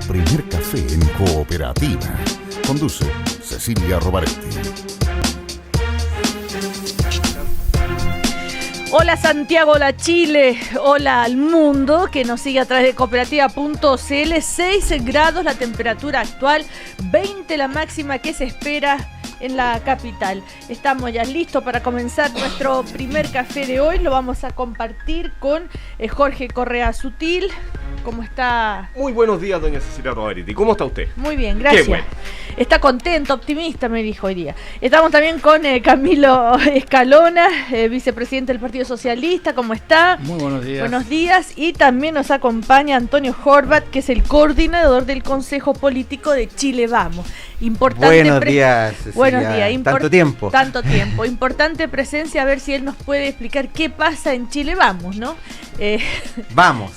primer café en Cooperativa. Conduce Cecilia Robaretti. Hola Santiago, hola Chile, hola al mundo que nos sigue a través de cooperativa.cl. 6 grados la temperatura actual, 20 la máxima que se espera en la capital. Estamos ya listos para comenzar nuestro primer café de hoy. Lo vamos a compartir con Jorge Correa Sutil. ¿Cómo está? Muy buenos días, doña Cecilia Robaretti. ¿Cómo está usted? Muy bien, gracias. Qué bueno. Está contento, optimista, me dijo hoy día. Estamos también con Camilo Escalona, vicepresidente del Partido Socialista. ¿Cómo está? Muy buenos días. Buenos días. Y también nos acompaña Antonio Horvat, que es el coordinador del Consejo Político de Chile Vamos. Importante Buenos días, Cecilia. Buenos días. Tanto tiempo. Tanto tiempo. Importante presencia, a ver si él nos puede explicar qué pasa en Chile Vamos, ¿no? Vamos.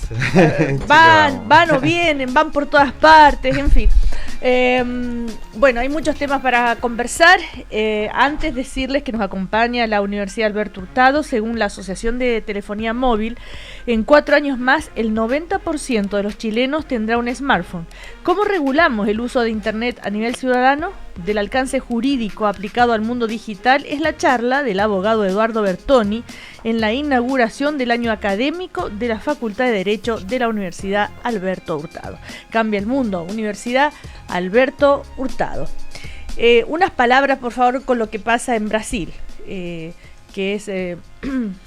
Van o vienen, van por todas partes, en fin. Bueno, hay muchos temas para conversar. Antes decirles que nos acompaña la Universidad Alberto Hurtado. Según la Asociación de Telefonía Móvil, en 4 años más el 90% de los chilenos tendrá un smartphone. ¿Cómo regulamos el uso de Internet a nivel ciudadano? Del alcance jurídico aplicado al mundo digital es la charla del abogado Eduardo Bertoni en la inauguración del año académico de la Facultad de Derecho de la Universidad Alberto Hurtado. Cambia el mundo, Universidad Alberto Hurtado. Unas palabras, por favor, con lo que pasa en Brasil, que es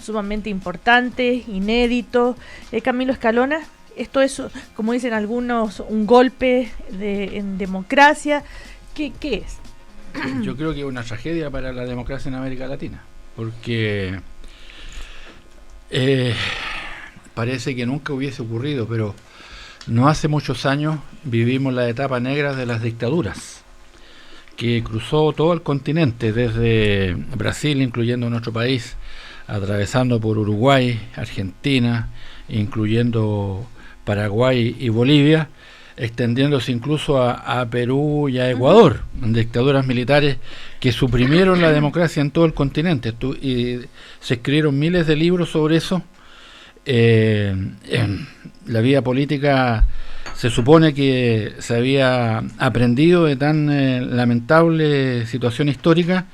sumamente importante, inédito. Camilo Escalona, esto es, como dicen algunos, un golpe en democracia. ¿Qué es? Yo creo que es una tragedia para la democracia en América Latina, porque parece que nunca hubiese ocurrido, pero no hace muchos años vivimos la etapa negra de las dictaduras, que cruzó todo el continente, desde Brasil, incluyendo nuestro país, atravesando por Uruguay, Argentina, incluyendo Paraguay y Bolivia, extendiéndose incluso a Perú y a Ecuador, dictaduras militares que suprimieron la democracia en todo el continente, y se escribieron miles de libros sobre eso. La vida política se supone que se había aprendido de tan lamentable situación histórica,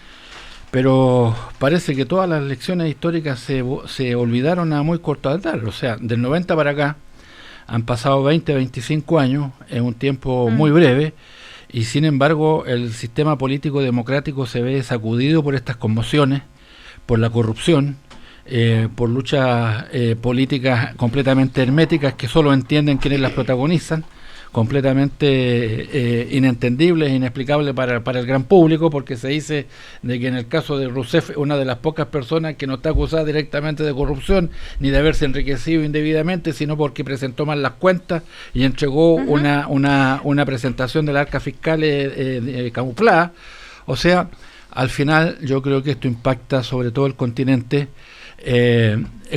pero parece que todas las lecciones históricas se olvidaron a muy corta edad. O sea, del 90 para acá han pasado 20, 25 años, es un tiempo muy breve, y sin embargo el sistema político democrático se ve sacudido por estas conmociones, por la corrupción, por luchas políticas completamente herméticas que solo entienden quienes las protagonizan, completamente inentendibles, inexplicables para el gran público, porque se dice de que en el caso de Rousseff, una de las pocas personas que no está acusada directamente de corrupción ni de haberse enriquecido indebidamente, sino porque presentó mal las cuentas y entregó una presentación del arca fiscal camuflada. O sea, al final yo creo que esto impacta sobre todo el continente,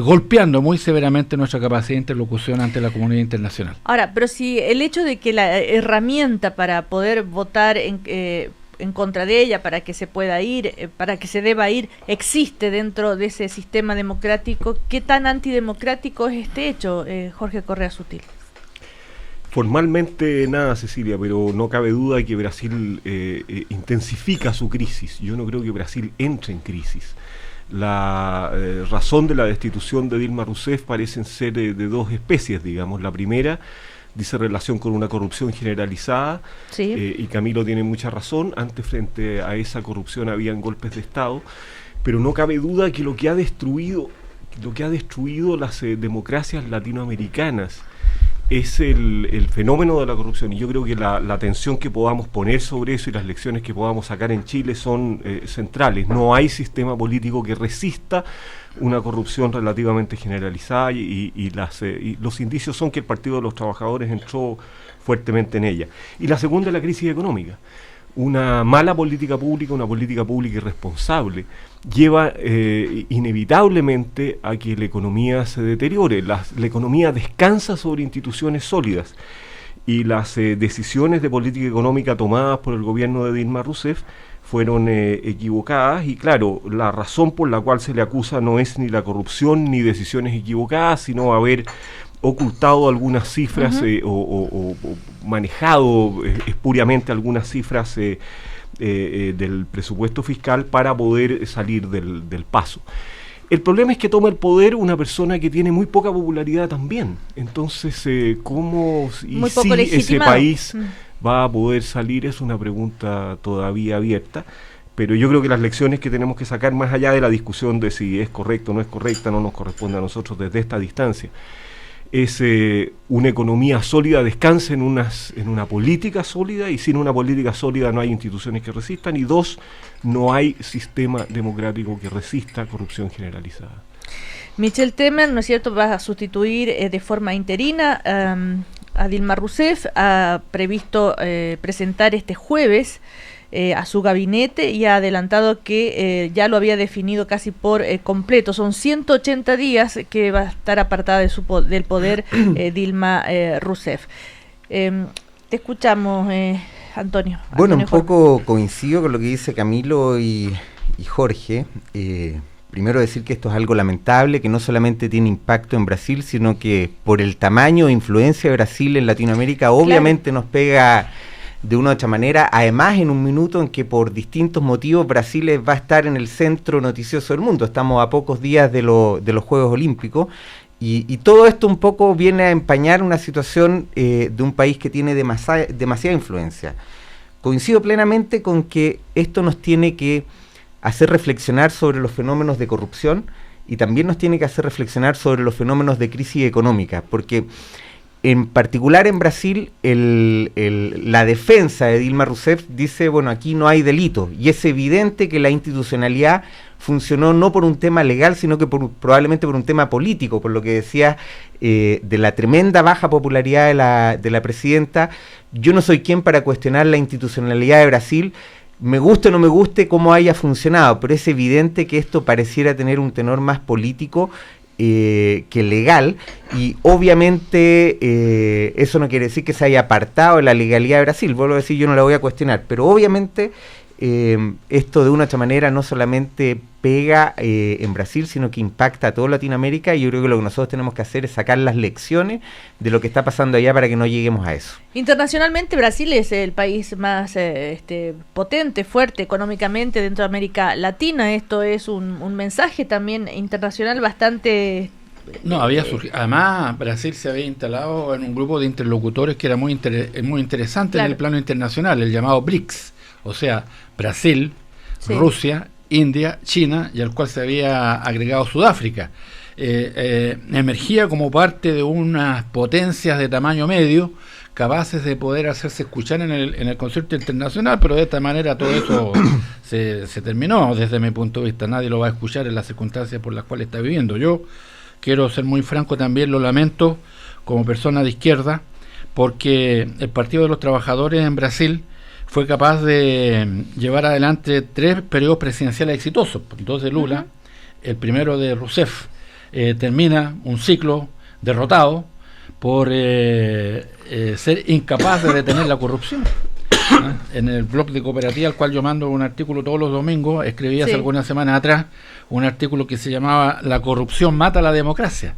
golpeando muy severamente nuestra capacidad de interlocución ante la comunidad internacional. Ahora, pero si el hecho de que la herramienta para poder votar en contra de ella, para que se pueda ir, para que se deba ir, existe dentro de ese sistema democrático, ¿qué tan antidemocrático es este hecho, Jorge Correa Sutil? Formalmente nada, Cecilia, pero no cabe duda de que Brasil intensifica su crisis. Yo no creo que Brasil entre en crisis. La razón de la destitución de Dilma Rousseff parecen ser de dos especies, digamos. La primera dice relación con una corrupción generalizada, sí. Y Camilo tiene mucha razón. Antes, frente a esa corrupción, habían golpes de Estado, pero no cabe duda que lo que ha destruido las democracias latinoamericanas es el fenómeno de la corrupción, y yo creo que la atención que podamos poner sobre eso y las lecciones que podamos sacar en Chile son centrales. No hay sistema político que resista una corrupción relativamente generalizada, y los indicios son que el Partido de los Trabajadores entró fuertemente en ella. Y la segunda es la crisis económica. Una mala política pública, una política pública irresponsable, lleva inevitablemente a que la economía se deteriore. La economía descansa sobre instituciones sólidas, y las decisiones de política económica tomadas por el gobierno de Dilma Rousseff fueron equivocadas, y claro, la razón por la cual se le acusa no es ni la corrupción ni decisiones equivocadas, sino haber ocultado algunas cifras o manejado espuriamente algunas cifras del presupuesto fiscal para poder salir del paso. El problema es que toma el poder una persona que tiene muy poca popularidad también. Entonces, ¿cómo y si ese país va a poder salir? Es una pregunta todavía abierta. Pero yo creo que las lecciones que tenemos que sacar, más allá de la discusión de si es correcto o no es correcta, no nos corresponde a nosotros desde esta distancia, es una economía sólida descansa en una política sólida, y sin una política sólida no hay instituciones que resistan, y dos, no hay sistema democrático que resista corrupción generalizada. Michel Temer, ¿no es cierto?, va a sustituir de forma interina a Dilma Rousseff. Ha previsto presentar este jueves a su gabinete, y ha adelantado que ya lo había definido casi por completo. Son 180 días que va a estar apartada del poder Dilma Rousseff. Te escuchamos, Antonio. Bueno, Antonio, un poco coincido con lo que dice Camilo y Jorge. Primero decir que esto es algo lamentable, que no solamente tiene impacto en Brasil, sino que por el tamaño e influencia de Brasil en Latinoamérica, obviamente nos pega de una u otra manera, además en un minuto en que por distintos motivos Brasil va a estar en el centro noticioso del mundo. Estamos a pocos días de los Juegos Olímpicos, y todo esto un poco viene a empañar una situación de un país que tiene demasiada influencia. Coincido plenamente con que esto nos tiene que hacer reflexionar sobre los fenómenos de corrupción, y también nos tiene que hacer reflexionar sobre los fenómenos de crisis económica, porque en particular en Brasil, la defensa de Dilma Rousseff dice, bueno, aquí no hay delito, y es evidente que la institucionalidad funcionó no por un tema legal, sino que probablemente por un tema político, por lo que decía de la tremenda baja popularidad de la presidenta. Yo no soy quien para cuestionar la institucionalidad de Brasil, me guste o no me guste cómo haya funcionado, pero es evidente que esto pareciera tener un tenor más político que legal, y obviamente eso no quiere decir que se haya apartado de la legalidad de Brasil. Vuelvo a decir, yo no la voy a cuestionar, pero obviamente esto de una u otra manera no solamente pega en Brasil, sino que impacta a toda Latinoamérica, y yo creo que lo que nosotros tenemos que hacer es sacar las lecciones de lo que está pasando allá para que no lleguemos a eso. Internacionalmente, Brasil es el país más potente, fuerte económicamente dentro de América Latina. Esto es un mensaje también internacional bastante... No, había surgido. Además, Brasil se había instalado en un grupo de interlocutores que era muy interesante, claro, en el plano internacional, el llamado BRICS, o sea, Brasil, sí, Rusia, India, China, y al cual se había agregado Sudáfrica. Emergía como parte de unas potencias de tamaño medio, capaces de poder hacerse escuchar en el concierto internacional, pero de esta manera todo eso se terminó. Desde mi punto de vista, nadie lo va a escuchar en las circunstancias por las cuales está viviendo. Yo quiero ser muy franco también, lo lamento como persona de izquierda, porque el Partido de los Trabajadores en Brasil fue capaz de llevar adelante 3 periodos presidenciales exitosos, 2 de Lula, el primero de Rousseff. Termina un ciclo derrotado por ser incapaz de detener la corrupción. En el blog de Cooperativa, al cual yo mando un artículo todos los domingos, escribí hace algunas semanas atrás un artículo que se llamaba "La corrupción mata la democracia".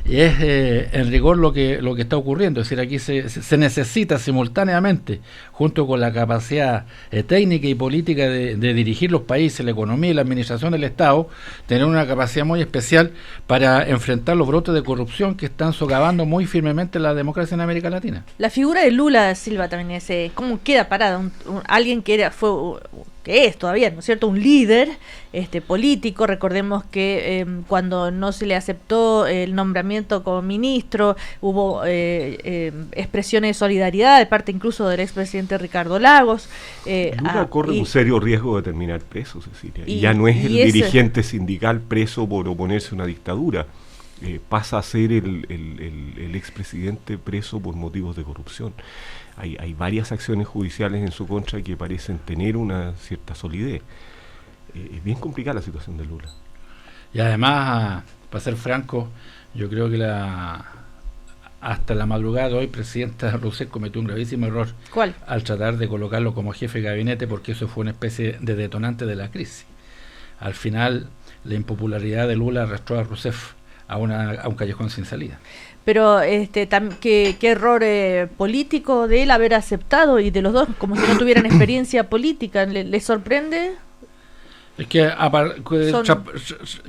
Y es en rigor lo que está ocurriendo. Es decir, aquí se necesita simultáneamente, junto con la capacidad técnica y política de dirigir los países, la economía y la administración del Estado, tener una capacidad muy especial para enfrentar los brotes de corrupción que están socavando muy firmemente la democracia en América Latina. La figura de Lula Silva también es, ¿cómo queda parada? Alguien que es todavía, ¿no es cierto?, un líder político. Recordemos que cuando no se le aceptó el nombramiento como ministro, hubo expresiones de solidaridad de parte incluso del expresidente Ricardo Lagos. Lula corre un serio riesgo de terminar preso, Cecilia, y ya no es el dirigente sindical preso por oponerse a una dictadura. Pasa a ser el expresidente preso por motivos de corrupción. Hay varias acciones judiciales en su contra que parecen tener una cierta solidez. Es bien complicada la situación de Lula. Y además, para ser franco, yo creo que hasta la madrugada de hoy, presidenta Rousseff cometió un gravísimo error. ¿Cuál? Al tratar de colocarlo como jefe de gabinete, porque eso fue una especie de detonante de la crisis. Al final, la impopularidad de Lula arrastró a Rousseff a un callejón sin salida. pero qué error político de él haber aceptado, y de los dos, como si no tuvieran experiencia política. ¿Le sorprende? Es que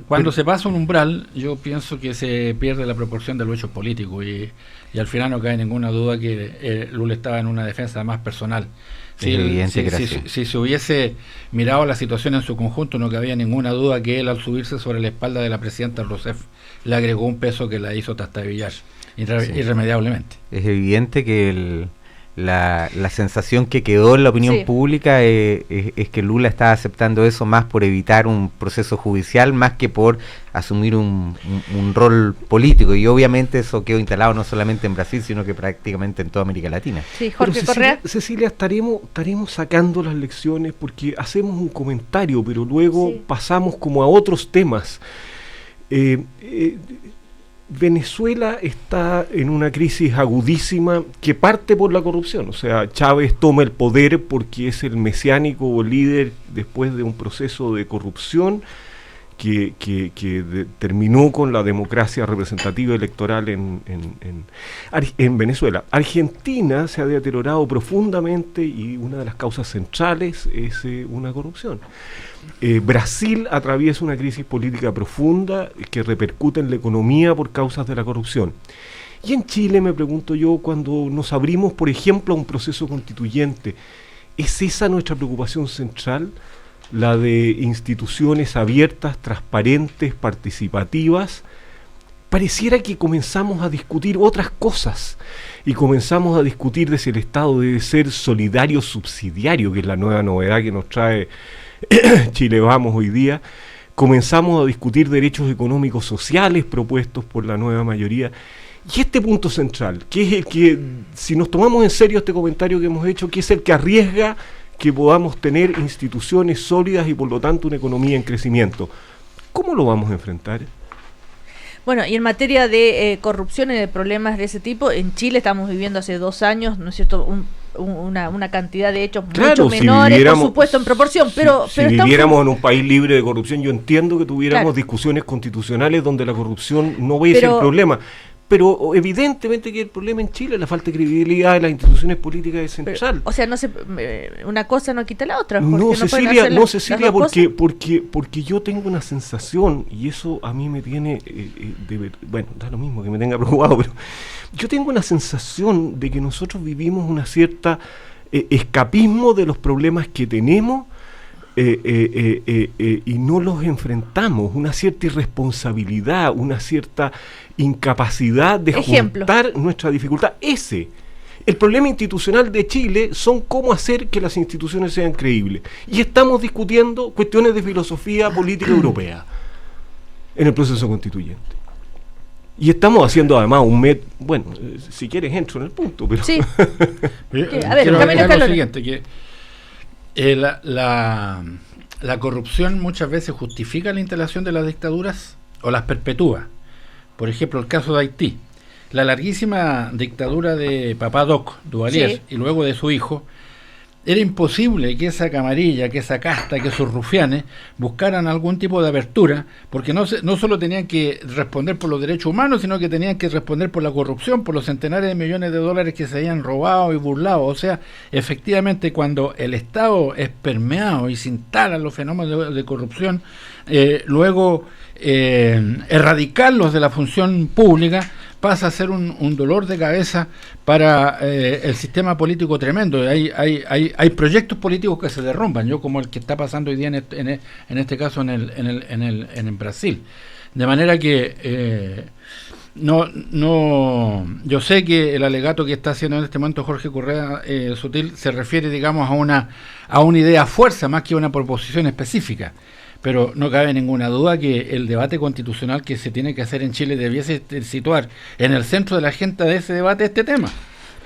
cuando se pasa un umbral, yo pienso que se pierde la proporción de los hechos políticos, y al final no cabe ninguna duda que Lula estaba en una defensa más personal. Si se hubiese mirado la situación en su conjunto, no cabía ninguna duda que él, al subirse sobre la espalda de la presidenta Rousseff, le agregó un peso que la hizo trastabillar irremediablemente. Es evidente que la sensación que quedó en la opinión pública es que Lula está aceptando eso más por evitar un proceso judicial, más que por asumir un rol político, y obviamente eso quedó instalado no solamente en Brasil, sino que prácticamente en toda América Latina. Sí, Jorge Correa. Cecilia, estaremos sacando las lecciones porque hacemos un comentario, pero luego pasamos como a otros temas. Venezuela está en una crisis agudísima que parte por la corrupción. O sea, Chávez toma el poder porque es el mesiánico líder después de un proceso de corrupción que terminó con la democracia representativa electoral en Venezuela. Argentina se ha deteriorado profundamente y una de las causas centrales es una corrupción. Brasil atraviesa una crisis política profunda que repercute en la economía por causas de la corrupción. Y en Chile, me pregunto yo, cuando nos abrimos, por ejemplo, a un proceso constituyente, ¿es esa nuestra preocupación central? La de instituciones abiertas, transparentes, participativas. Pareciera que comenzamos a discutir otras cosas y comenzamos a discutir de si el Estado debe ser solidario subsidiario, que es la nueva novedad que nos trae Chile Vamos hoy día. Comenzamos a discutir derechos económicos sociales propuestos por la nueva mayoría. Y este punto central, que es el que, si nos tomamos en serio este comentario que hemos hecho, que es el que arriesga que podamos tener instituciones sólidas y por lo tanto una economía en crecimiento, ¿cómo lo vamos a enfrentar? Bueno, y en materia de corrupción y de problemas de ese tipo, en Chile estamos viviendo hace 2 años, ¿no es cierto?, una cantidad de hechos mucho menores, por supuesto, en proporción, pero si viviéramos en un país libre de corrupción, yo entiendo que tuviéramos discusiones constitucionales donde la corrupción no es el problema. Pero evidentemente que el problema en Chile es la falta de credibilidad de las instituciones políticas es central. O sea, una cosa no quita la otra, Jorge. No, Cecilia, porque yo tengo una sensación, y eso a mí me tiene, bueno, da lo mismo que me tenga preocupado, pero yo tengo una sensación de que nosotros vivimos una cierta escapismo de los problemas que tenemos, y no los enfrentamos, una cierta irresponsabilidad, una cierta incapacidad de juntar nuestra dificultad. El problema institucional de Chile son cómo hacer que las instituciones sean creíbles. Y estamos discutiendo cuestiones de filosofía política europea en el proceso constituyente. Y estamos haciendo además bueno, si quieres entro en el punto, pero... Sí. A ver, lo siguiente, que la corrupción muchas veces justifica la instalación de las dictaduras o las perpetúa. Por ejemplo, el caso de Haití. La larguísima dictadura de Papá Doc Duvalier y luego de su hijo, era imposible que esa camarilla, que esa casta, que esos rufianes buscaran algún tipo de abertura, porque no solo tenían que responder por los derechos humanos, sino que tenían que responder por la corrupción, por los centenares de millones de dólares que se habían robado y burlado. O sea, efectivamente, cuando el Estado es permeado y se instalan los fenómenos de corrupción, luego erradicarlos de la función pública pasa a ser un dolor de cabeza para el sistema político tremendo. Hay proyectos políticos que se derrumban, como el que está pasando hoy día en este caso en Brasil. De manera que yo sé que el alegato que está haciendo en este momento Jorge Correa Sutil se refiere, digamos, a una idea fuerza más que a una proposición específica. Pero no cabe ninguna duda que el debate constitucional que se tiene que hacer en Chile debiese situar en el centro de la agenda de ese debate este tema.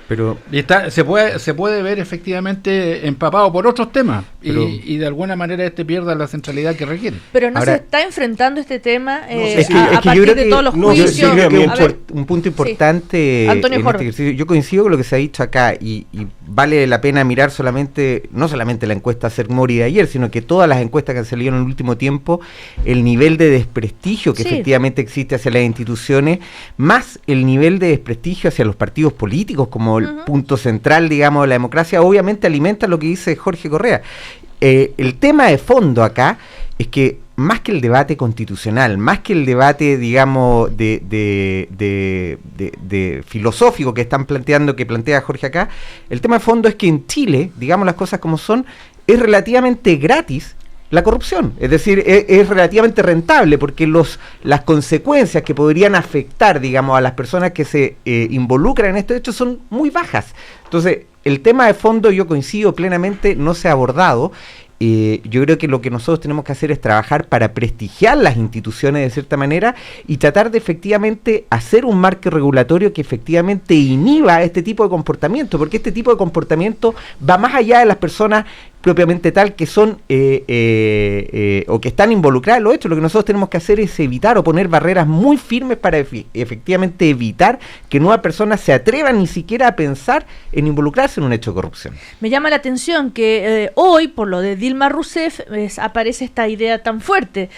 Pero Y se puede ver efectivamente empapado por otros temas y de alguna manera pierda la centralidad que requiere. Pero no Ahora, se está enfrentando este tema es que a yo partir creo de que todos los no, juicios. yo creo que un punto importante Antonio en Jorge. este ejercicio. Yo coincido con lo que se ha dicho acá y vale la pena mirar no solamente la encuesta Cermori de ayer, sino que todas las encuestas que han salido en el último tiempo, el nivel de desprestigio que Sí. efectivamente existe hacia las instituciones, más el nivel de desprestigio hacia los partidos políticos como el punto central, digamos, de la democracia, obviamente alimenta lo que dice Jorge Correa. El tema de fondo acá es que más que el debate constitucional, más que el debate, digamos, de filosófico que plantea Jorge acá, el tema de fondo es que en Chile, digamos las cosas como son, es relativamente gratis la corrupción, es decir, es relativamente rentable porque las consecuencias que podrían afectar, digamos, a las personas que se involucran en estos hechos son muy bajas. Entonces, el tema de fondo, yo coincido plenamente, no se ha abordado. Yo creo que lo que nosotros tenemos que hacer es trabajar para prestigiar las instituciones de cierta manera y tratar de efectivamente hacer un marco regulatorio que efectivamente inhiba este tipo de comportamiento, porque este tipo de comportamiento va más allá de las personas propiamente tal que son o que están involucradas en los hechos. Lo que nosotros tenemos que hacer es evitar o poner barreras muy firmes para efectivamente evitar que nuevas personas se atrevan ni siquiera a pensar en involucrarse en un hecho de corrupción. Me llama la atención que hoy, por lo de Dilma Rousseff, aparece esta idea tan fuerte.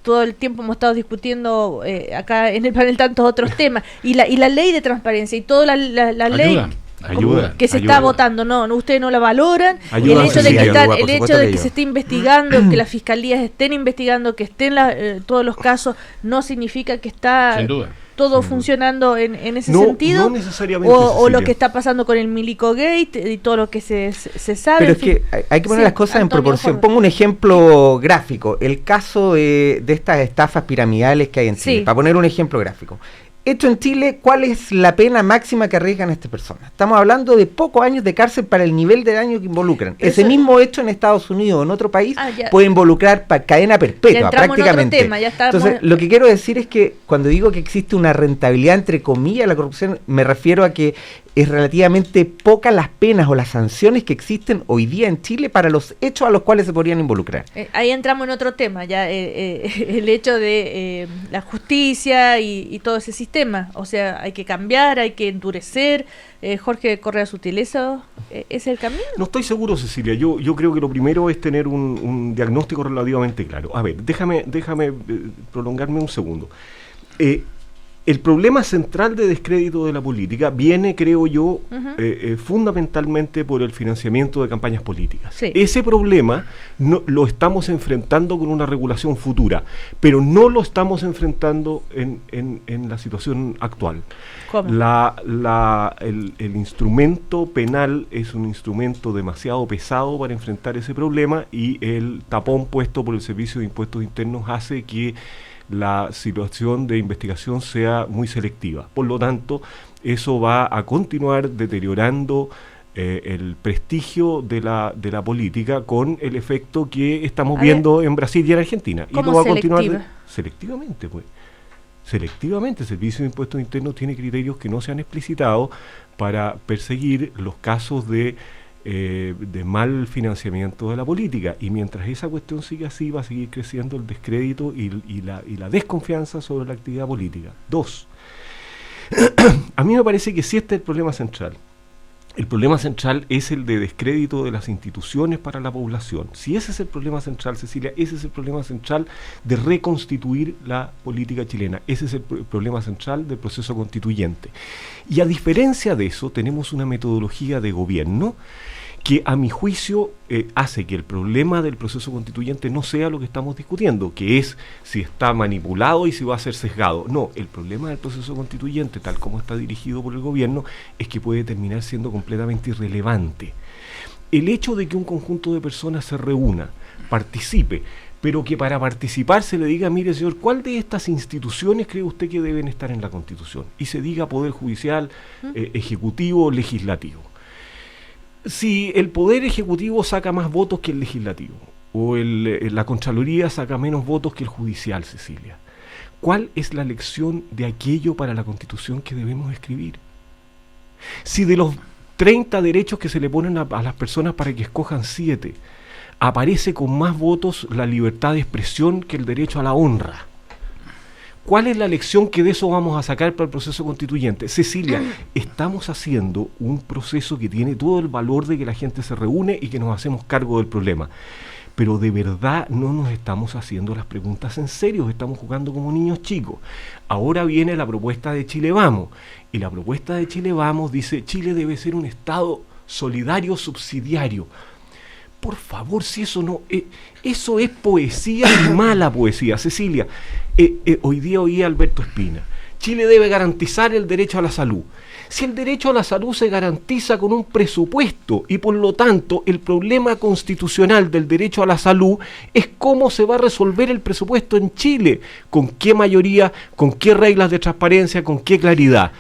Todo el tiempo hemos estado discutiendo acá en el panel tantos otros temas. Y la ley de transparencia y toda la ley... Ayuda, que se está votando, no, ustedes no la valoran. Ayuda, El hecho de sí, que, ayuda, el hecho de que se esté investigando, que las fiscalías estén investigando, que estén todos los casos, no significa que está Sin duda. todo funcionando en ese No, sentido. no necesariamente, o lo Cecilia. que está pasando con el Milico Gate y todo lo que se sabe. Pero en es que fin. hay que poner Sí, las cosas en Antonio proporción. Jorge. Pongo un ejemplo gráfico. El caso de estas estafas piramidales que hay en Chile. Sí. Para poner un ejemplo gráfico. Hecho en Chile, ¿cuál es la pena máxima que arriesgan estas personas? Estamos hablando de pocos años de cárcel para el nivel de daño que involucran. Ese mismo hecho en Estados Unidos o en otro país puede involucrar cadena perpetua, Ya entramos en otro prácticamente. tema, ya estamos- Entonces, lo que quiero decir es que cuando digo que existe una rentabilidad, entre comillas, de la corrupción, me refiero a que es relativamente pocas las penas o las sanciones que existen hoy día en Chile para los hechos a los cuales se podrían involucrar. Ahí entramos en otro tema, ya el hecho de la justicia y todo ese sistema. O sea, hay que cambiar, hay que endurecer. Jorge Correa Sutileza, ¿es el camino? No estoy seguro, Cecilia. Yo creo que lo primero es tener un diagnóstico relativamente claro. A ver, déjame prolongarme un segundo. El problema central de descrédito de la política viene, creo yo, fundamentalmente por el financiamiento de campañas políticas. Sí. Ese problema lo estamos enfrentando con una regulación futura, pero no lo estamos enfrentando en la situación actual. ¿Cómo? El instrumento penal es un instrumento demasiado pesado para enfrentar ese problema y el tapón puesto por el Servicio de Impuestos Internos hace que la situación de investigación sea muy selectiva. Por lo tanto, eso va a continuar deteriorando el prestigio de la política con el efecto que estamos viendo en Brasil y en Argentina. ¿Cómo y lo va a continuar selectiva? Selectivamente, pues. Selectivamente, el Servicio de Impuestos Internos tiene criterios que no se han explicitado para perseguir los casos de mal financiamiento de la política, y mientras esa cuestión siga así va a seguir creciendo el descrédito y la desconfianza sobre la actividad política. 2. A mí me parece que sí este es el problema central. El problema central es el de descrédito de las instituciones para la población. Si ese es el problema central, Cecilia, ese es el problema central de reconstituir la política chilena. Ese es el problema central del proceso constituyente. Y a diferencia de eso, tenemos una metodología de gobierno que a mi juicio hace que el problema del proceso constituyente no sea lo que estamos discutiendo, que es si está manipulado y si va a ser sesgado. No, el problema del proceso constituyente, tal como está dirigido por el gobierno, es que puede terminar siendo completamente irrelevante. El hecho de que un conjunto de personas se reúna, participe, pero que para participar se le diga, mire señor, ¿cuál de estas instituciones cree usted que deben estar en la Constitución? Y se diga Poder Judicial, Ejecutivo, Legislativo. Si el Poder Ejecutivo saca más votos que el Legislativo, o la Contraloría saca menos votos que el Judicial, Cecilia, ¿cuál es la lección de aquello para la Constitución que debemos escribir? Si de los 30 derechos que se le ponen a las personas para que escojan 7, aparece con más votos la libertad de expresión que el derecho a la honra. ¿Cuál es la lección que de eso vamos a sacar para el proceso constituyente? Cecilia, estamos haciendo un proceso que tiene todo el valor de que la gente se reúne y que nos hacemos cargo del problema. Pero de verdad no nos estamos haciendo las preguntas en serio, estamos jugando como niños chicos. Ahora viene la propuesta de Chile Vamos, y la propuesta de Chile Vamos dice: Chile debe ser un Estado solidario subsidiario. Por favor, si eso no... eso es poesía y mala poesía. Cecilia, hoy día oí a Alberto Espina: Chile debe garantizar el derecho a la salud. Si el derecho a la salud se garantiza con un presupuesto y por lo tanto el problema constitucional del derecho a la salud es cómo se va a resolver el presupuesto en Chile, con qué mayoría, con qué reglas de transparencia, con qué claridad.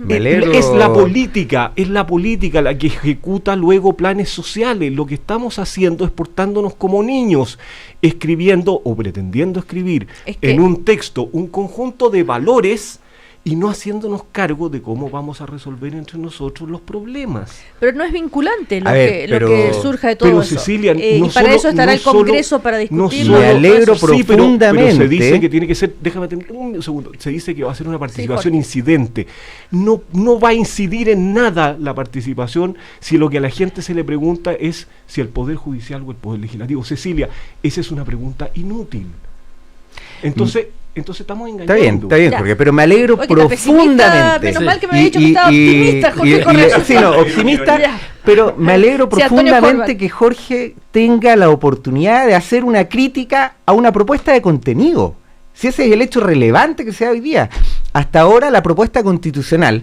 Es la política la que ejecuta luego planes sociales. Lo que estamos haciendo es portándonos como niños, escribiendo o pretendiendo escribir en un texto un conjunto de valores y no haciéndonos cargo de cómo vamos a resolver entre nosotros los problemas. Pero no es vinculante lo que surja de todo pero eso. Cecilia, y para eso estará el Congreso para discutirlo. Me alegro profundamente. Pero se dice que tiene que ser, déjame terminar un segundo, se dice que va a ser una participación incidente. No va a incidir en nada la participación si lo que a la gente se le pregunta es si el Poder Judicial o el Poder Legislativo. Cecilia, esa es una pregunta inútil. Entonces estamos engañando. Está bien, Jorge, pero me alegro profundamente. Menos mal que me había dicho que estaba optimista, Jorge Correa. Sí, no, optimista, pero me alegro profundamente que Jorge tenga la oportunidad de hacer una crítica a una propuesta de contenido. Si ese es el hecho relevante que se da hoy día. Hasta ahora la propuesta constitucional,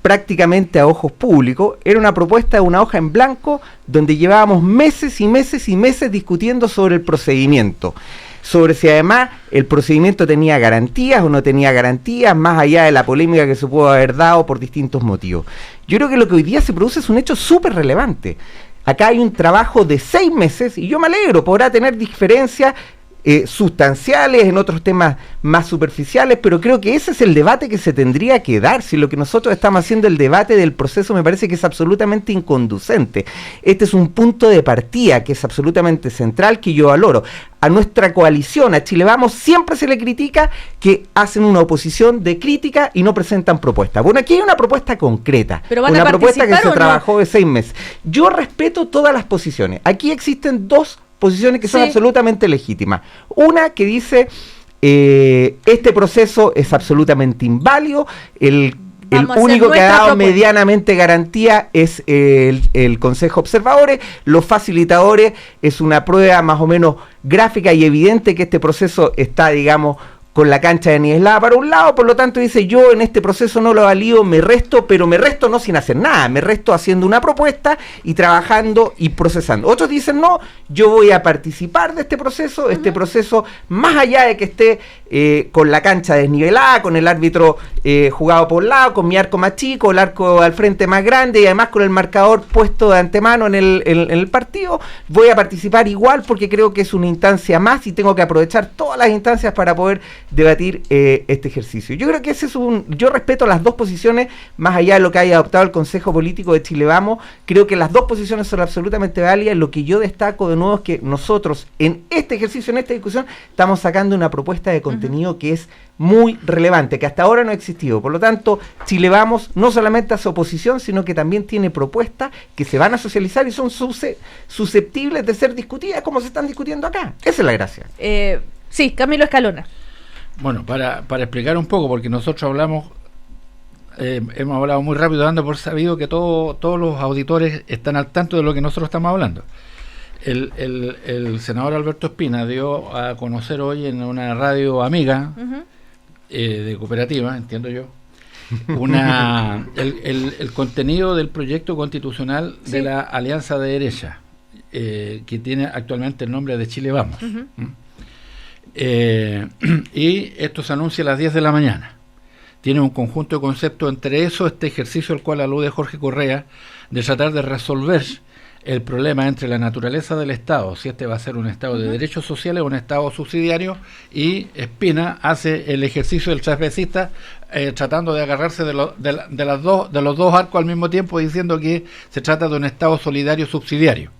prácticamente a ojos públicos, era una propuesta de una hoja en blanco donde llevábamos meses y meses y meses discutiendo sobre el procedimiento, sobre si además el procedimiento tenía garantías o no tenía garantías, más allá de la polémica que se pudo haber dado por distintos motivos. Yo creo que lo que hoy día se produce es un hecho súper relevante. Acá hay un trabajo de 6 meses y yo me alegro, podrá tener diferencias sustanciales, en otros temas más superficiales, pero creo que ese es el debate que se tendría que dar. Si lo que nosotros estamos haciendo, el debate del proceso, me parece que es absolutamente inconducente. Este es un punto de partida que es absolutamente central, que yo valoro. A nuestra coalición, a Chile Vamos, siempre se le critica que hacen una oposición de crítica y no presentan propuestas. Bueno, aquí hay una propuesta concreta, una propuesta que se trabajó de 6 meses. Yo respeto todas las posiciones. Aquí existen dos posiciones que son absolutamente legítimas. Una que dice este proceso es absolutamente inválido, el único que ha dado medianamente garantía es el Consejo Observadores, los facilitadores es una prueba más o menos gráfica y evidente que este proceso está, digamos, con la cancha de nivelada para un lado, por lo tanto dice: yo en este proceso no lo valido, me resto, pero me resto no sin hacer nada, me resto haciendo una propuesta y trabajando y procesando. Otros dicen: no, yo voy a participar de este proceso, este proceso, más allá de que esté con la cancha desnivelada, con el árbitro jugado por un lado, con mi arco más chico, el arco al frente más grande y además con el marcador puesto de antemano en el partido, voy a participar igual porque creo que es una instancia más y tengo que aprovechar todas las instancias para poder debatir este ejercicio. Yo creo que ese es yo respeto las dos posiciones, más allá de lo que haya adoptado el Consejo Político de Chile Vamos, creo que las dos posiciones son absolutamente válidas. Lo que yo destaco de nuevo es que nosotros en este ejercicio, en esta discusión, estamos sacando una propuesta de contenido que es muy relevante, que hasta ahora no ha existido. Por lo tanto, Chile Vamos no solamente hace oposición, sino que también tiene propuestas que se van a socializar y son susceptibles de ser discutidas como se están discutiendo acá. Esa es la gracia. Sí, Camilo Escalona. Bueno, para explicar un poco, porque nosotros hemos hablado muy rápido, dando por sabido que todos los auditores están al tanto de lo que nosotros estamos hablando. El senador Alberto Espina dio a conocer hoy en una radio amiga de cooperativa, entiendo yo, el contenido del proyecto constitucional de la Alianza de Derecha, que tiene actualmente el nombre de Chile Vamos. Y esto se anuncia a las 10 de la mañana. Tiene un conjunto de conceptos, entre eso este ejercicio al cual alude Jorge Correa, de tratar de resolver el problema entre la naturaleza del Estado, si este va a ser un Estado de derechos sociales o un Estado subsidiario, y Espina hace el ejercicio del trapecista tratando de agarrarse de los dos arcos al mismo tiempo, diciendo que se trata de un Estado solidario subsidiario.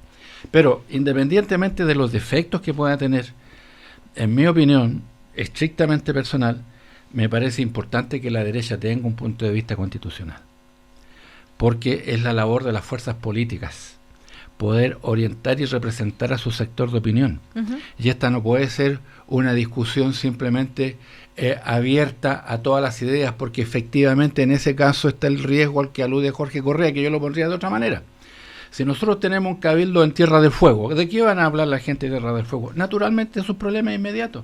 Pero independientemente de los defectos que pueda tener, en mi opinión, estrictamente personal, me parece importante que la derecha tenga un punto de vista constitucional, porque es la labor de las fuerzas políticas poder orientar y representar a su sector de opinión. Y esta no puede ser una discusión simplemente abierta a todas las ideas, porque efectivamente en ese caso está el riesgo al que alude Jorge Correa, que yo lo pondría de otra manera. Si nosotros tenemos un cabildo en Tierra del Fuego, ¿de qué van a hablar la gente de Tierra del Fuego? Naturalmente de sus problemas inmediatos,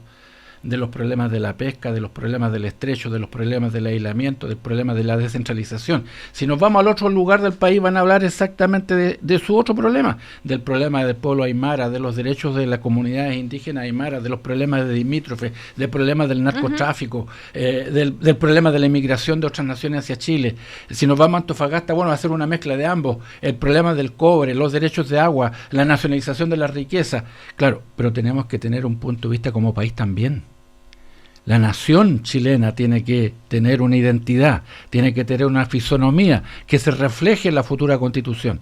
de los problemas de la pesca, de los problemas del estrecho, de los problemas del aislamiento, del problema de la descentralización. Si nos vamos al otro lugar del país, van a hablar exactamente de su otro problema, del problema del pueblo aymara, de los derechos de las comunidades indígenas aymaras, de los problemas de limítrofes, del problema del narcotráfico, del problema de la inmigración de otras naciones hacia Chile. Si nos vamos a Antofagasta, bueno, va a ser una mezcla de ambos, el problema del cobre, los derechos de agua, la nacionalización de la riqueza. Claro, pero tenemos que tener un punto de vista como país también. La nación chilena tiene que tener una identidad, tiene que tener una fisonomía que se refleje en la futura constitución.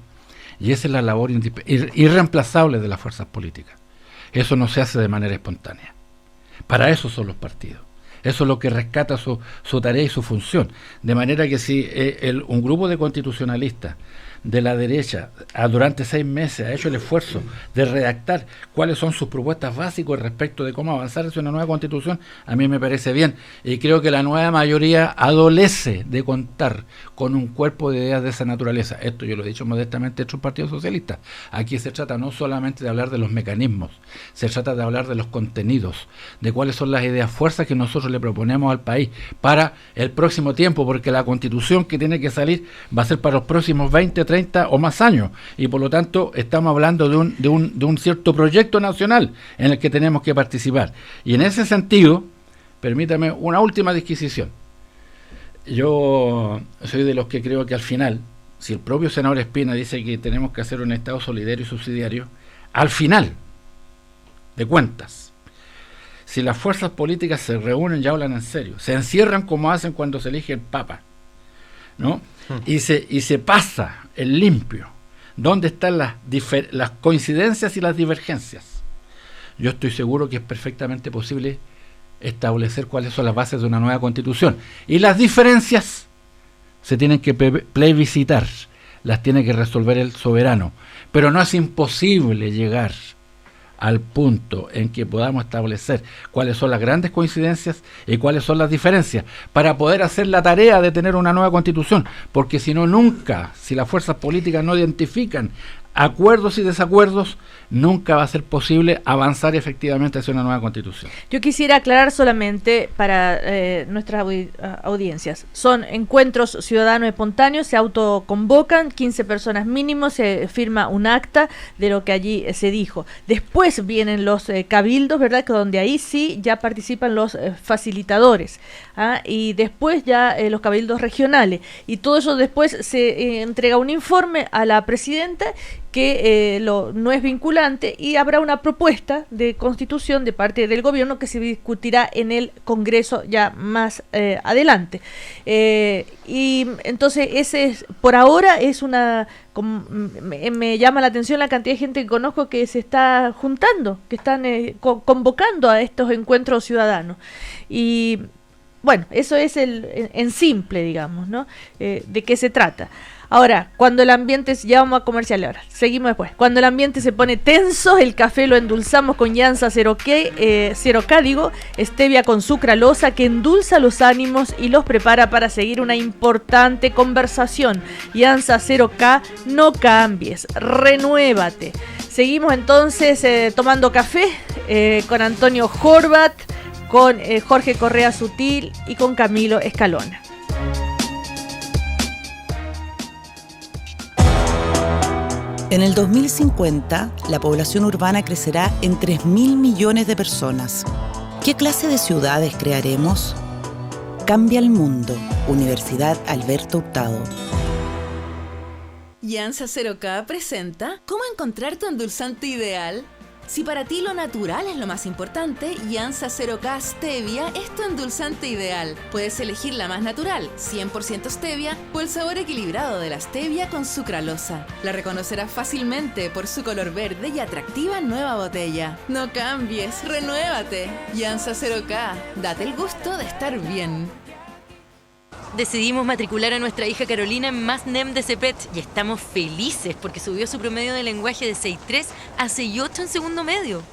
Y esa es la labor irreemplazable de las fuerzas políticas. Eso no se hace de manera espontánea. Para eso son los partidos. Eso es lo que rescata su tarea y su función. De manera que si un grupo de constitucionalistas de la derecha durante 6 meses ha hecho el esfuerzo de redactar cuáles son sus propuestas básicas respecto de cómo avanzar hacia una nueva constitución, a mí me parece bien, y creo que la nueva mayoría adolece de contar con un cuerpo de ideas de esa naturaleza. Esto yo lo he dicho modestamente entre el Partido Socialista. Aquí se trata no solamente de hablar de los mecanismos, se trata de hablar de los contenidos, de cuáles son las ideas fuerzas que nosotros le proponemos al país para el próximo tiempo, porque la constitución que tiene que salir va a ser para los próximos 20, 30 o más años, y por lo tanto estamos hablando de un cierto proyecto nacional en el que tenemos que participar. Y en ese sentido, permítame una última disquisición. Yo soy de los que creo que al final, si el propio senador Espina dice que tenemos que hacer un Estado solidario y subsidiario, al final de cuentas, si las fuerzas políticas se reúnen y hablan en serio, se encierran como hacen cuando se elige el Papa, ¿no? Y se pasa el limpio, ¿dónde están las coincidencias y las divergencias? Yo estoy seguro que es perfectamente posible establecer cuáles son las bases de una nueva constitución. Y las diferencias se tienen que plebiscitar, las tiene que resolver el soberano. Pero no es imposible llegar al punto en que podamos establecer cuáles son las grandes coincidencias y cuáles son las diferencias, para poder hacer la tarea de tener una nueva constitución, porque si no, nunca, si las fuerzas políticas no identifican acuerdos y desacuerdos, nunca va a ser posible avanzar efectivamente hacia una nueva constitución. Yo quisiera aclarar solamente para nuestras audiencias. Son encuentros ciudadanos espontáneos, se autoconvocan, 15 personas mínimo, se firma un acta de lo que allí se dijo. Después vienen los cabildos, ¿verdad? Que donde ahí sí ya participan los facilitadores. Y después ya los cabildos regionales. Y todo eso después se entrega un informe a la presidenta que no es vinculante, y habrá una propuesta de constitución de parte del gobierno que se discutirá en el Congreso ya más adelante. Y entonces ese es, por ahora es una... me llama la atención la cantidad de gente que conozco que se está juntando, que están convocando a estos encuentros ciudadanos. Y bueno, eso es en simple, digamos, ¿no? ¿De qué se trata? Ahora, cuando el ambiente, ya vamos a comercial ahora, seguimos después. Cuando el ambiente se pone tenso, el café lo endulzamos con Llanza 0K, stevia con sucralosa, que endulza los ánimos y los prepara para seguir una importante conversación. Llanza 0K, no cambies, renuévate. Seguimos entonces tomando café con Antonio Horvat, con Jorge Correa Sutil y con Camilo Escalona. En el 2050, la población urbana crecerá en 3.000 millones de personas. ¿Qué clase de ciudades crearemos? Cambia el mundo. Universidad Alberto Hurtado. Yansa 0K presenta ¿Cómo encontrar tu endulzante ideal? Si para ti lo natural es lo más importante, Yansa 0K Stevia es tu endulzante ideal. Puedes elegir la más natural, 100% stevia, o el sabor equilibrado de la stevia con sucralosa. La reconocerás fácilmente por su color verde y atractiva nueva botella. No cambies, renuévate. Yansa 0K, date el gusto de estar bien. Decidimos matricular a nuestra hija Carolina en Más NEM de CEPET y estamos felices porque subió su promedio de lenguaje de 6.3 a 6.8 en segundo medio.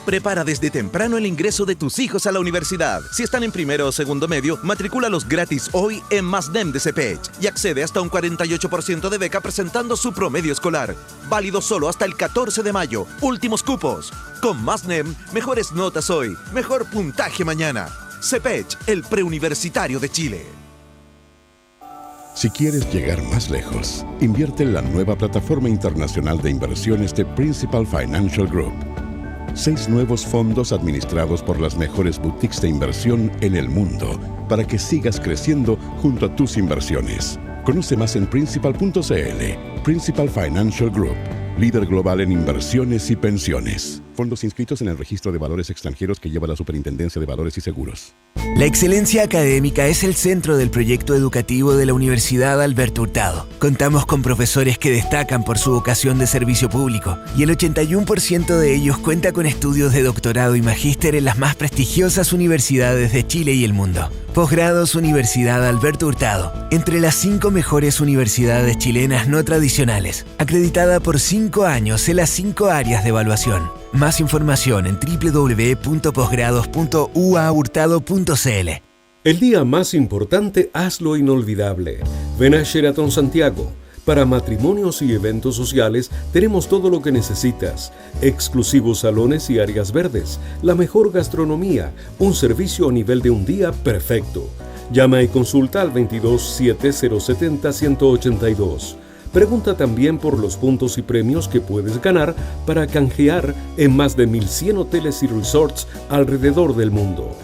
Prepara desde temprano el ingreso de tus hijos a la universidad. Si están en primero o segundo medio, matricúlalos gratis hoy en Más NEM de CEPET y accede hasta un 48% de beca presentando su promedio escolar. Válido solo hasta el 14 de mayo. Últimos cupos. Con Más NEM, mejores notas hoy, mejor puntaje mañana. CEPET, el preuniversitario de Chile. Si quieres llegar más lejos, invierte en la nueva plataforma internacional de inversiones de Principal Financial Group. 6 nuevos fondos administrados por las mejores boutiques de inversión en el mundo para que sigas creciendo junto a tus inversiones. Conoce más en principal.cl. Principal Financial Group, líder global en inversiones y pensiones. Fondos inscritos en el registro de valores extranjeros que lleva la Superintendencia de Valores y Seguros. La excelencia académica es el centro del proyecto educativo de la Universidad Alberto Hurtado. Contamos con profesores que destacan por su vocación de servicio público y el 81% de ellos cuenta con estudios de doctorado y magíster en las más prestigiosas universidades de Chile y el mundo. Posgrados Universidad Alberto Hurtado, entre las 5 mejores universidades chilenas no tradicionales, acreditada por 5 años en las 5 áreas de evaluación. Más información en www.posgrados.uahurtado.cl. El día más importante, hazlo inolvidable. Ven a Sheraton Santiago. Para matrimonios y eventos sociales tenemos todo lo que necesitas. Exclusivos salones y áreas verdes, la mejor gastronomía, un servicio a nivel de un día perfecto. Llama y consulta al 22-7070-182. Pregunta también por los puntos y premios que puedes ganar para canjear en más de 1.100 hoteles y resorts alrededor del mundo.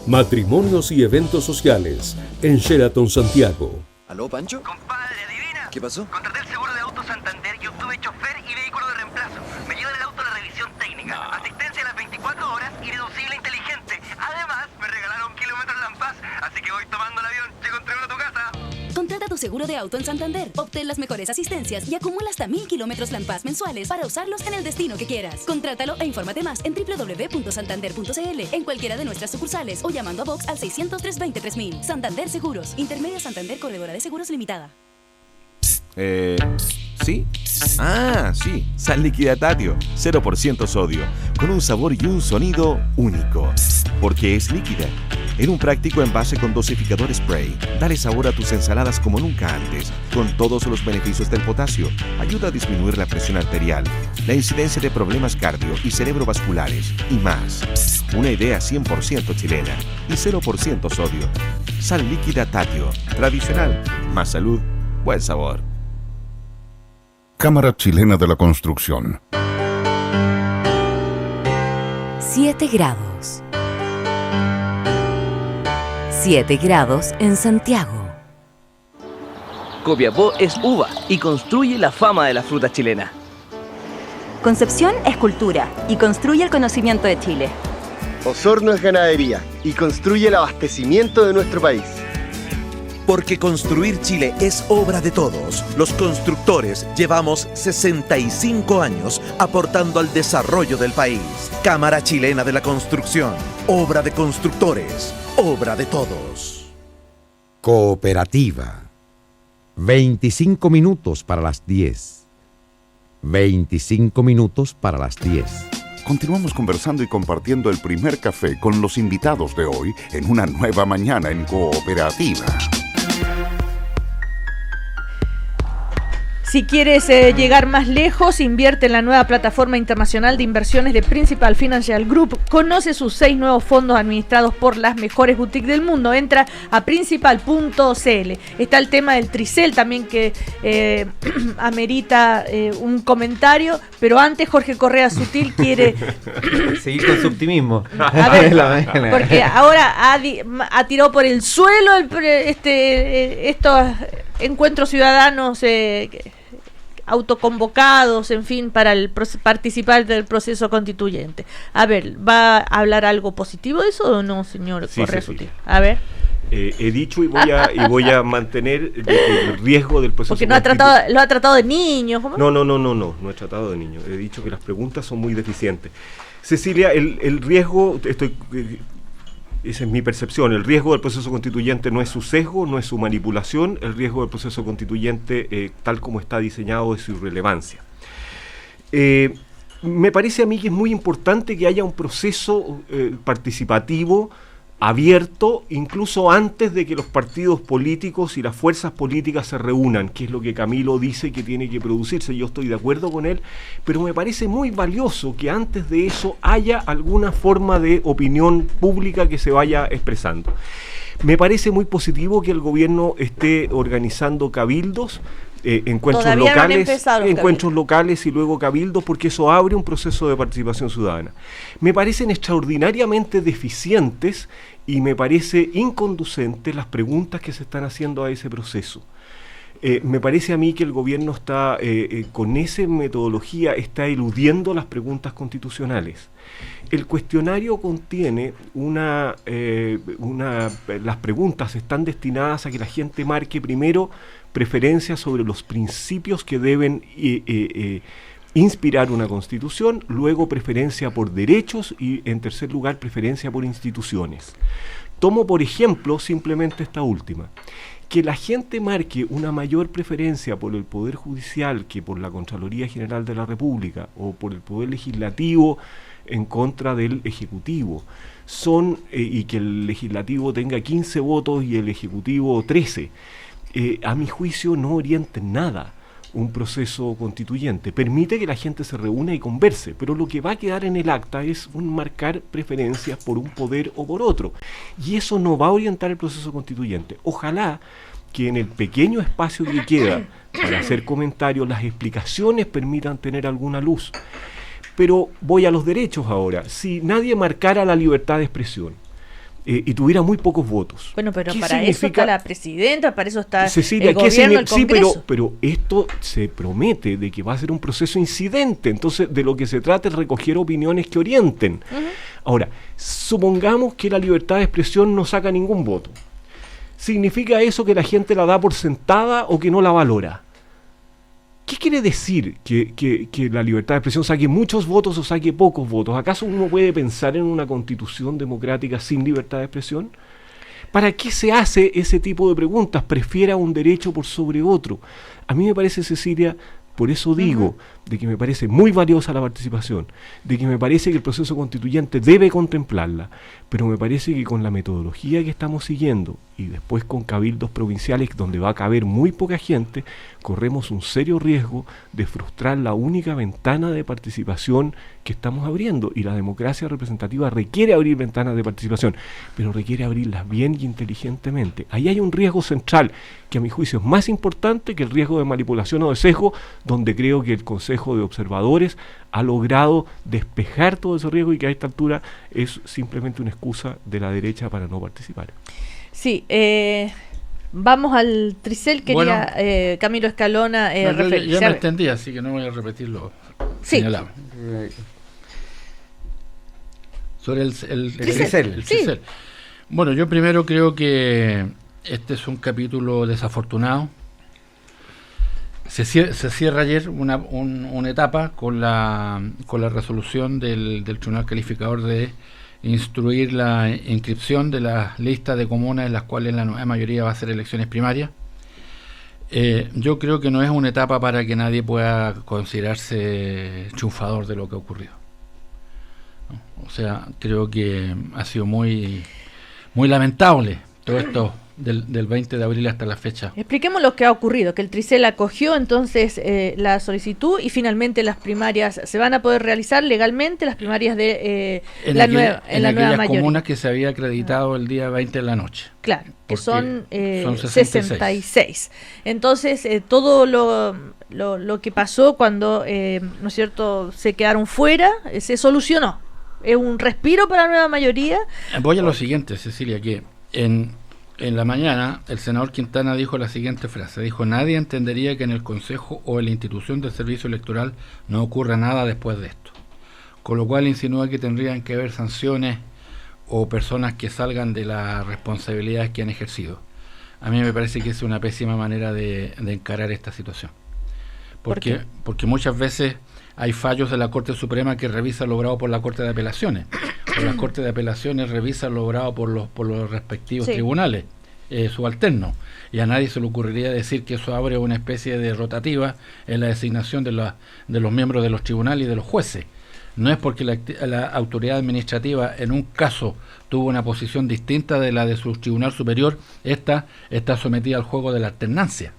Matrimonios y eventos sociales en Sheraton Santiago. ¿Aló, Pancho? Compadre, adivina. ¿Qué pasó? Contraté el seguro de auto Santander y obtuve chofer y vehículo de reemplazo. Me llevan el auto a la revisión técnica, asistencia a las 24 horas y deducible inteligente. Además, me regalaron kilómetros Lampaz, así que voy tomando el avión. Llego en tren a tu casa. Contrata tu seguro de auto en Santander, obtén las mejores asistencias y acumula hasta 1.000 kilómetros Lampaz mensuales para usarlos en el destino que quieras. Contrátalo e infórmate más en www.santander.cl, en cualquiera de nuestras sucursales o llamando a Vox al 600-320-3000. Santander Seguros, Intermedia Santander Corredora de Seguros Limitada. ¿Sí? Ah, sí, sal líquida Tatio, 0% sodio, con un sabor y un sonido único. Porque es líquida. En un práctico envase con dosificador spray, dale sabor a tus ensaladas como nunca antes, con todos los beneficios del potasio. Ayuda a disminuir la presión arterial, la incidencia de problemas cardio y cerebrovasculares, y más. Una idea 100% chilena y 0% sodio. Sal líquida Tatio, tradicional, más salud, buen sabor. Cámara Chilena de la Construcción. 7 grados. 7 grados en Santiago. Copiapó es uva y construye la fama de la fruta chilena. Concepción es cultura y construye el conocimiento de Chile. Osorno es ganadería y construye el abastecimiento de nuestro país. Porque construir Chile es obra de todos. Los constructores llevamos 65 años aportando al desarrollo del país. Cámara Chilena de la Construcción. Obra de constructores. Obra de todos. Cooperativa. 25 minutos para las 10. 25 minutos para las 10. Continuamos conversando y compartiendo el primer café con los invitados de hoy en una nueva mañana en Cooperativa. Si quieres llegar más lejos, invierte en la nueva plataforma internacional de inversiones de Principal Financial Group. Conoce sus 6 nuevos fondos administrados por las mejores boutiques del mundo. Entra a principal.cl. Está el tema del Tricel también que amerita un comentario, pero antes Jorge Correa Sutil quiere seguir con su optimismo. A ver, porque ahora ha tirado por el suelo estos encuentros ciudadanos autoconvocados, en fin, para participar del proceso constituyente. A ver, ¿va a hablar algo positivo de eso o no, señor Correa Sutil? A ver. He dicho y voy a mantener el riesgo del proceso. Porque lo ha tratado de niños. ¿Cómo? No he tratado de niños. He dicho que las preguntas son muy deficientes. Cecilia, el riesgo, esa es mi percepción, el riesgo del proceso constituyente no es su sesgo, no es su manipulación, el riesgo del proceso constituyente, tal como está diseñado, es su irrelevancia. Me parece a mí que es muy importante que haya un proceso participativo, abierto, incluso antes de que los partidos políticos y las fuerzas políticas se reúnan, que es lo que Camilo dice que tiene que producirse. Yo estoy de acuerdo con él, pero me parece muy valioso que antes de eso haya alguna forma de opinión pública que se vaya expresando. Me parece muy positivo que el gobierno esté organizando cabildos, encuentros locales y luego cabildos, porque eso abre un proceso de participación ciudadana. Me parecen extraordinariamente deficientes y me parece inconducentes las preguntas que se están haciendo a ese proceso. Me parece a mí que el gobierno está, con esa metodología, está eludiendo las preguntas constitucionales. El cuestionario contiene las preguntas están destinadas a que la gente marque primero preferencias sobre los principios que deben inspirar una constitución, luego preferencia por derechos y, en tercer lugar, preferencia por instituciones. Tomo por ejemplo simplemente esta última. Que la gente marque una mayor preferencia por el Poder Judicial que por la Contraloría General de la República o por el Poder Legislativo en contra del Ejecutivo, y que el Legislativo tenga 15 votos y el Ejecutivo 13, a mi juicio no orienta en nada un proceso constituyente. Permite que la gente se reúna y converse, pero lo que va a quedar en el acta es marcar preferencias por un poder o por otro, y eso no va a orientar el proceso constituyente. Ojalá que en el pequeño espacio que queda para hacer comentarios, las explicaciones permitan tener alguna luz. Pero voy a los derechos ahora. Si nadie marcara la libertad de expresión y tuviera muy pocos votos. Bueno, pero para eso está la presidenta, para eso está Cecilia, el gobierno, el Congreso. Sí, pero esto se promete de que va a ser un proceso incidente. Entonces, de lo que se trata es recoger opiniones que orienten. Ahora, supongamos que la libertad de expresión no saca ningún voto. ¿Significa eso que la gente la da por sentada o que no la valora? ¿Qué quiere decir que la libertad de expresión saque muchos votos o saque pocos votos? ¿Acaso uno puede pensar en una constitución democrática sin libertad de expresión? ¿Para qué se hace ese tipo de preguntas? ¿Prefiera un derecho por sobre otro? A mí me parece, Cecilia, por eso digo, de que me parece muy valiosa la participación, de que me parece que el proceso constituyente debe contemplarla, pero me parece que con la metodología que estamos siguiendo y después con cabildos provinciales donde va a caber muy poca gente, corremos un serio riesgo de frustrar la única ventana de participación que estamos abriendo, y la democracia representativa requiere abrir ventanas de participación, pero requiere abrirlas bien y inteligentemente. Ahí hay un riesgo central que a mi juicio es más importante que el riesgo de manipulación o de sesgo, donde creo que el Consejo de Observadores ha logrado despejar todo ese riesgo y que a esta altura es simplemente una excusa de la derecha para no participar. Sí, vamos al Tricel, quería Camilo Escalona referirse. Ya me entendí, así que no voy a repetirlo. Sí. Señalado. Sobre el Tricel. Sí. Bueno, yo primero creo que este es un capítulo desafortunado. Se cierra ayer una etapa con la resolución del Tribunal Calificador de instruir la inscripción de las listas de comunas en las cuales la nueva mayoría va a hacer elecciones primarias. Yo creo que no es una etapa para que nadie pueda considerarse triunfador de lo que ha ocurrido. O sea, creo que ha sido muy lamentable todo esto del 20 de abril hasta la fecha. Expliquemos lo que ha ocurrido, que el Tricel acogió entonces la solicitud y finalmente las primarias se van a poder realizar legalmente, las primarias de la nueva mayoría. Comunas que se había acreditado el día 20 de la noche. Claro, que son 66. Entonces, todo lo que pasó cuando, ¿no es cierto?, se quedaron fuera, se solucionó. Es un respiro para la nueva mayoría. Voy a lo siguiente, Cecilia, que En la mañana, el senador Quintana dijo la siguiente frase, dijo: nadie entendería que en el Consejo o en la institución del Servicio Electoral no ocurra nada después de esto. Con lo cual insinúa que tendrían que haber sanciones o personas que salgan de las responsabilidades que han ejercido. A mí me parece que es una pésima manera de encarar esta situación. Porque muchas veces hay fallos de la Corte Suprema que revisa lo logrado por la Corte de Apelaciones. O la Corte de Apelaciones revisa lo logrado por los respectivos tribunales subalternos. Y a nadie se le ocurriría decir que eso abre una especie de rotativa en la designación de los miembros de los tribunales y de los jueces. No es porque la autoridad administrativa en un caso tuvo una posición distinta de la de su tribunal superior, esta está sometida al juego de la alternancia.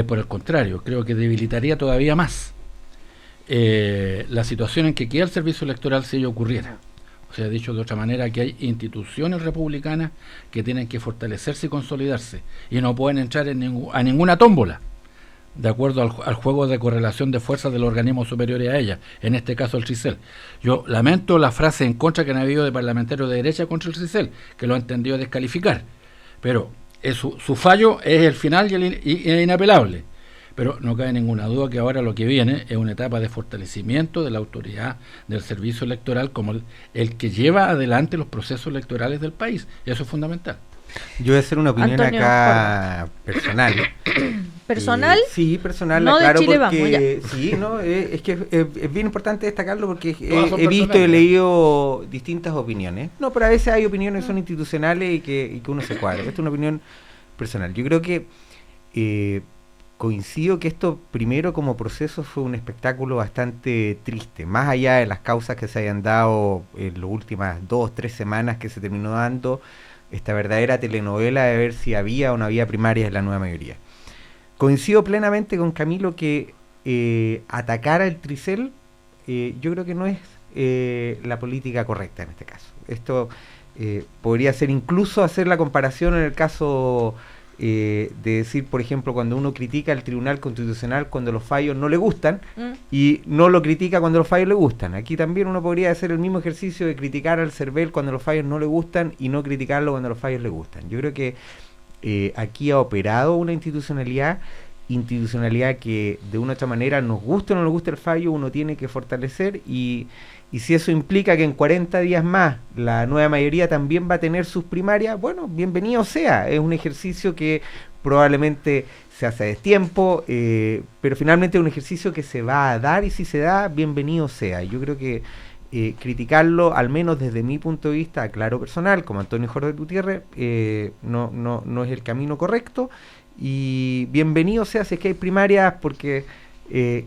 Por el contrario, creo que debilitaría todavía más la situación en que queda el servicio electoral si ello ocurriera. O sea, dicho de otra manera, que hay instituciones republicanas que tienen que fortalecerse y consolidarse y no pueden entrar a ninguna tómbola, de acuerdo al juego de correlación de fuerzas de los organismos superiores a ella, en este caso el CICEL. Yo lamento la frase en contra que han habido de parlamentarios de derecha contra el CICEL, que lo han tendido a descalificar, pero su fallo es el final y es inapelable. Pero no cabe ninguna duda que ahora lo que viene es una etapa de fortalecimiento de la autoridad del servicio electoral como el que lleva adelante los procesos electorales del país. Eso es fundamental. Yo voy a hacer una opinión acá personal. ¿Personal? Sí, personal, no claro, de Chile porque vamos, sí, no, es que es bien importante destacarlo porque he visto y he leído distintas opiniones. No, pero a veces hay opiniones que son institucionales y que uno se cuadra. Esta es una opinión personal. Yo creo que coincido que esto primero como proceso fue un espectáculo bastante triste, más allá de las causas que se hayan dado en las últimas 2-3 semanas que se terminó dando esta verdadera telenovela de ver si había o no había primarias en la nueva mayoría. Coincido plenamente con Camilo que atacar al Tricel yo creo que no es la política correcta en este caso. Esto podría ser incluso hacer la comparación en el caso de decir, por ejemplo, cuando uno critica al Tribunal Constitucional cuando los fallos no le gustan y no lo critica cuando los fallos le gustan. Aquí también uno podría hacer el mismo ejercicio de criticar al CERVEL cuando los fallos no le gustan y no criticarlo cuando los fallos le gustan. Yo creo que aquí ha operado una institucionalidad que de una u otra manera, nos guste o no nos guste el fallo, uno tiene que fortalecer y si eso implica que en 40 días más la nueva mayoría también va a tener sus primarias, bueno, bienvenido sea. Es un ejercicio que probablemente se hace a destiempo, pero finalmente es un ejercicio que se va a dar y si se da, bienvenido sea. Yo creo que criticarlo, al menos desde mi punto de vista, claro, personal, como Antonio Jorge Gutiérrez, no es el camino correcto y bienvenido sea si es que hay primarias, porque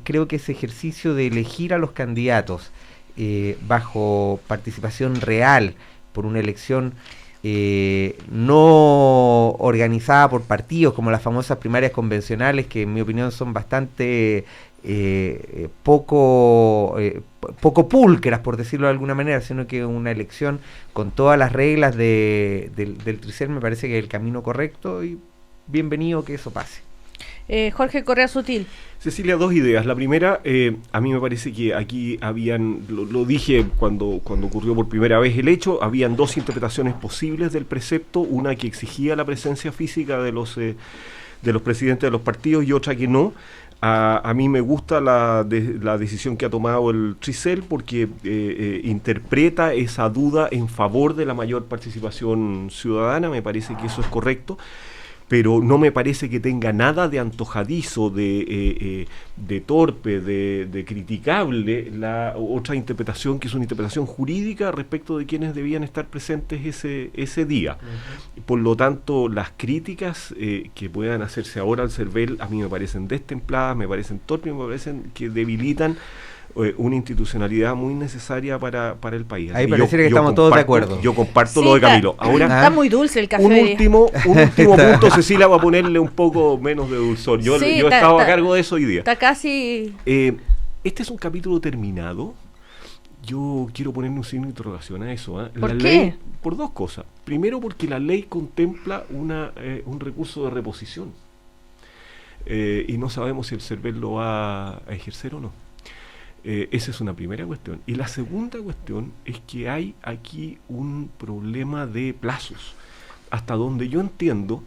creo que ese ejercicio de elegir a los candidatos bajo participación real por una elección no organizada por partidos como las famosas primarias convencionales, que en mi opinión son bastante poco pulcras, por decirlo de alguna manera, sino que una elección con todas las reglas del Tricel me parece que es el camino correcto y bienvenido que eso pase. Jorge Correa Sutil. Cecilia, dos ideas. La primera, a mí me parece que aquí habían, lo dije cuando ocurrió por primera vez el hecho, habían dos interpretaciones posibles del precepto, una que exigía la presencia física de los presidentes de los partidos y otra que no. A mí me gusta la decisión que ha tomado el Tricel porque interpreta esa duda en favor de la mayor participación ciudadana. Me parece que eso es correcto, pero no me parece que tenga nada de antojadizo, de torpe, de criticable la otra interpretación, que es una interpretación jurídica respecto de quienes debían estar presentes ese día. Uh-huh. Por lo tanto, las críticas que puedan hacerse ahora al CERVEL a mí me parecen destempladas, me parecen torpes, me parecen que debilitan una institucionalidad muy necesaria para el país. Ahí pareciera que estamos todos de acuerdo. Yo comparto lo de Camilo. Ahora, está muy dulce el café. Un último punto, Cecilia, va a ponerle un poco menos de dulzor. Yo he estado a cargo de eso hoy día. Está casi... Este es un capítulo terminado. Yo quiero ponerle un signo de interrogación a eso. ¿Por qué? Por dos cosas. Primero, porque la ley contempla un recurso de reposición. Y no sabemos si el CERVEL lo va a ejercer o no. Esa es una primera cuestión. Y la segunda cuestión es que hay aquí un problema de plazos. hasta donde yo entiendo,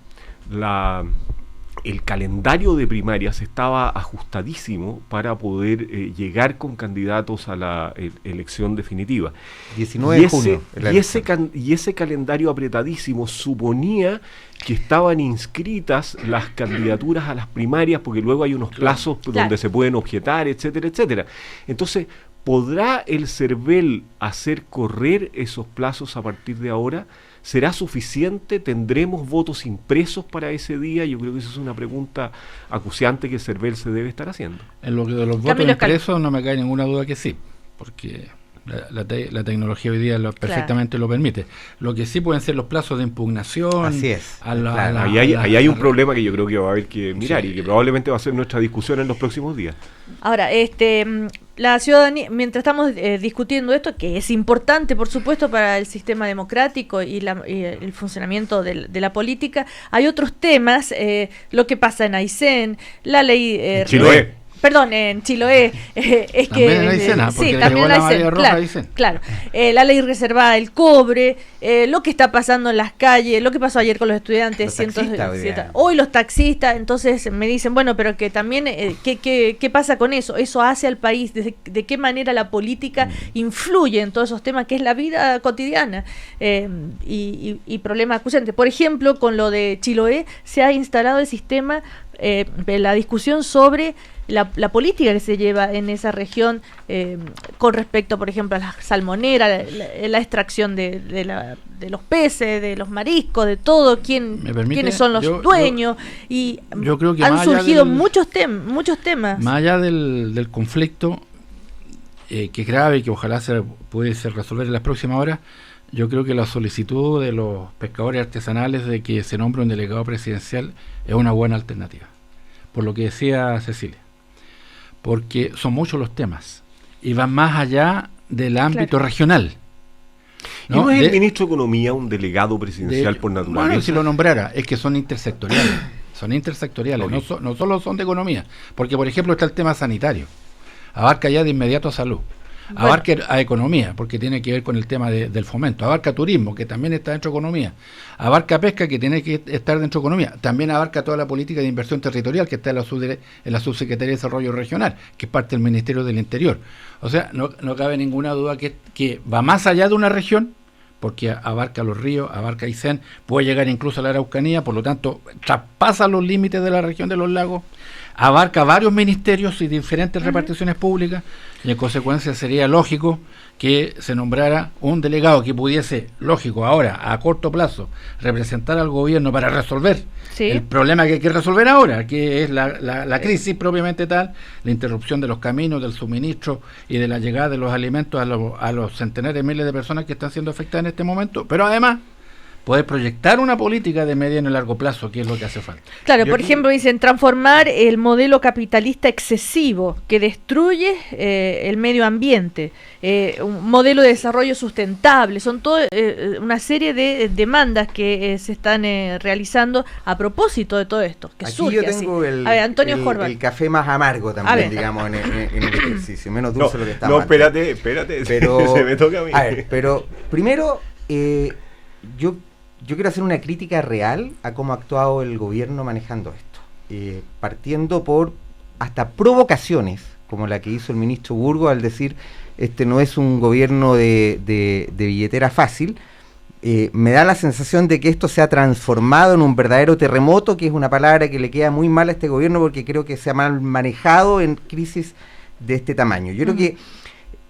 el calendario de primarias estaba ajustadísimo para poder llegar con candidatos a la elección definitiva. 19 de junio. Y ese calendario apretadísimo suponía que estaban inscritas las candidaturas a las primarias, porque luego hay unos plazos donde se pueden objetar, etcétera, etcétera. Entonces, ¿podrá el CERVEL hacer correr esos plazos a partir de ahora? ¿Será suficiente? ¿Tendremos votos impresos para ese día? Yo creo que esa es una pregunta acuciante que el CERVEL se debe estar haciendo. En lo que de los votos impresos no me cae ninguna duda que sí, porque la tecnología hoy día perfectamente lo permite. Lo que sí pueden ser los plazos de impugnación. Así es. Ahí hay un problema que yo creo que va a haber que mirar y que probablemente va a ser nuestra discusión en los próximos días. Ahora, la ciudadanía, mientras estamos discutiendo esto, que es importante, por supuesto, para el sistema democrático y el funcionamiento de la política, hay otros temas, lo que pasa en Aysén, la ley... Chiloé. Perdón, en Chiloé, es también que... en Aysén, sí, también en Aysén, claro. La ley reservada del cobre, lo que está pasando en las calles, lo que pasó ayer con los estudiantes, hoy los taxistas, entonces me dicen, bueno, pero que también, ¿qué pasa con eso? Eso hace al país, de qué manera la política influye en todos esos temas, que es la vida cotidiana, y problemas acuciantes. Por ejemplo, con lo de Chiloé, se ha instalado el sistema, la discusión sobre la política que se lleva en esa región con respecto, por ejemplo, a la salmonera, la extracción de los peces, de los mariscos, de todo, quiénes son los dueños, y yo creo que han surgido muchos temas. Más allá del conflicto, que es grave y que ojalá pudiese resolver en las próximas horas, yo creo que la solicitud de los pescadores artesanales de que se nombre un delegado presidencial es una buena alternativa, por lo que decía Cecilia, porque son muchos los temas y van más allá del ámbito regional. ¿Y no es el ministro de Economía un delegado presidencial por naturaleza? Bueno, si lo nombrara, es que son intersectoriales. No solo son de economía, porque por ejemplo está el tema sanitario, abarca ya de inmediato a salud, abarca a economía, porque tiene que ver con el tema del fomento, abarca turismo, que también está dentro de economía, abarca pesca, que tiene que estar dentro de economía, también abarca toda la política de inversión territorial, que está en la Subsecretaría de Desarrollo Regional, que es parte del Ministerio del Interior. O sea, no cabe ninguna duda que va más allá de una región, porque abarca los ríos, abarca Aysén, puede llegar incluso a la Araucanía, por lo tanto, traspasa los límites de la región de los lagos, abarca varios ministerios y diferentes reparticiones públicas, y en consecuencia sería lógico que se nombrara un delegado que pudiese, lógico, ahora, a corto plazo, representar al gobierno para resolver el problema que hay que resolver ahora, que es la crisis propiamente tal, la interrupción de los caminos, del suministro y de la llegada de los alimentos a los centenares de miles de personas que están siendo afectadas en este momento, pero además poder proyectar una política de mediano y largo plazo, que es lo que hace falta. Claro, por ejemplo, dicen transformar el modelo capitalista excesivo que destruye el medio ambiente, un modelo de desarrollo sustentable, son todo una serie de demandas que se están realizando a propósito de todo esto, que aquí surge yo tengo así. A ver, Antonio el café más amargo también, digamos, en el ejercicio, menos dulce lo que está. No, espérate, pero se me toca a mí. A ver, pero primero, yo quiero hacer una crítica real a cómo ha actuado el gobierno manejando esto, partiendo por hasta provocaciones, como la que hizo el ministro Burgos al decir, este no es un gobierno de billetera fácil. Me da la sensación de que esto se ha transformado en un verdadero terremoto, que es una palabra que le queda muy mal a este gobierno porque creo que se ha mal manejado en crisis de este tamaño. Yo creo que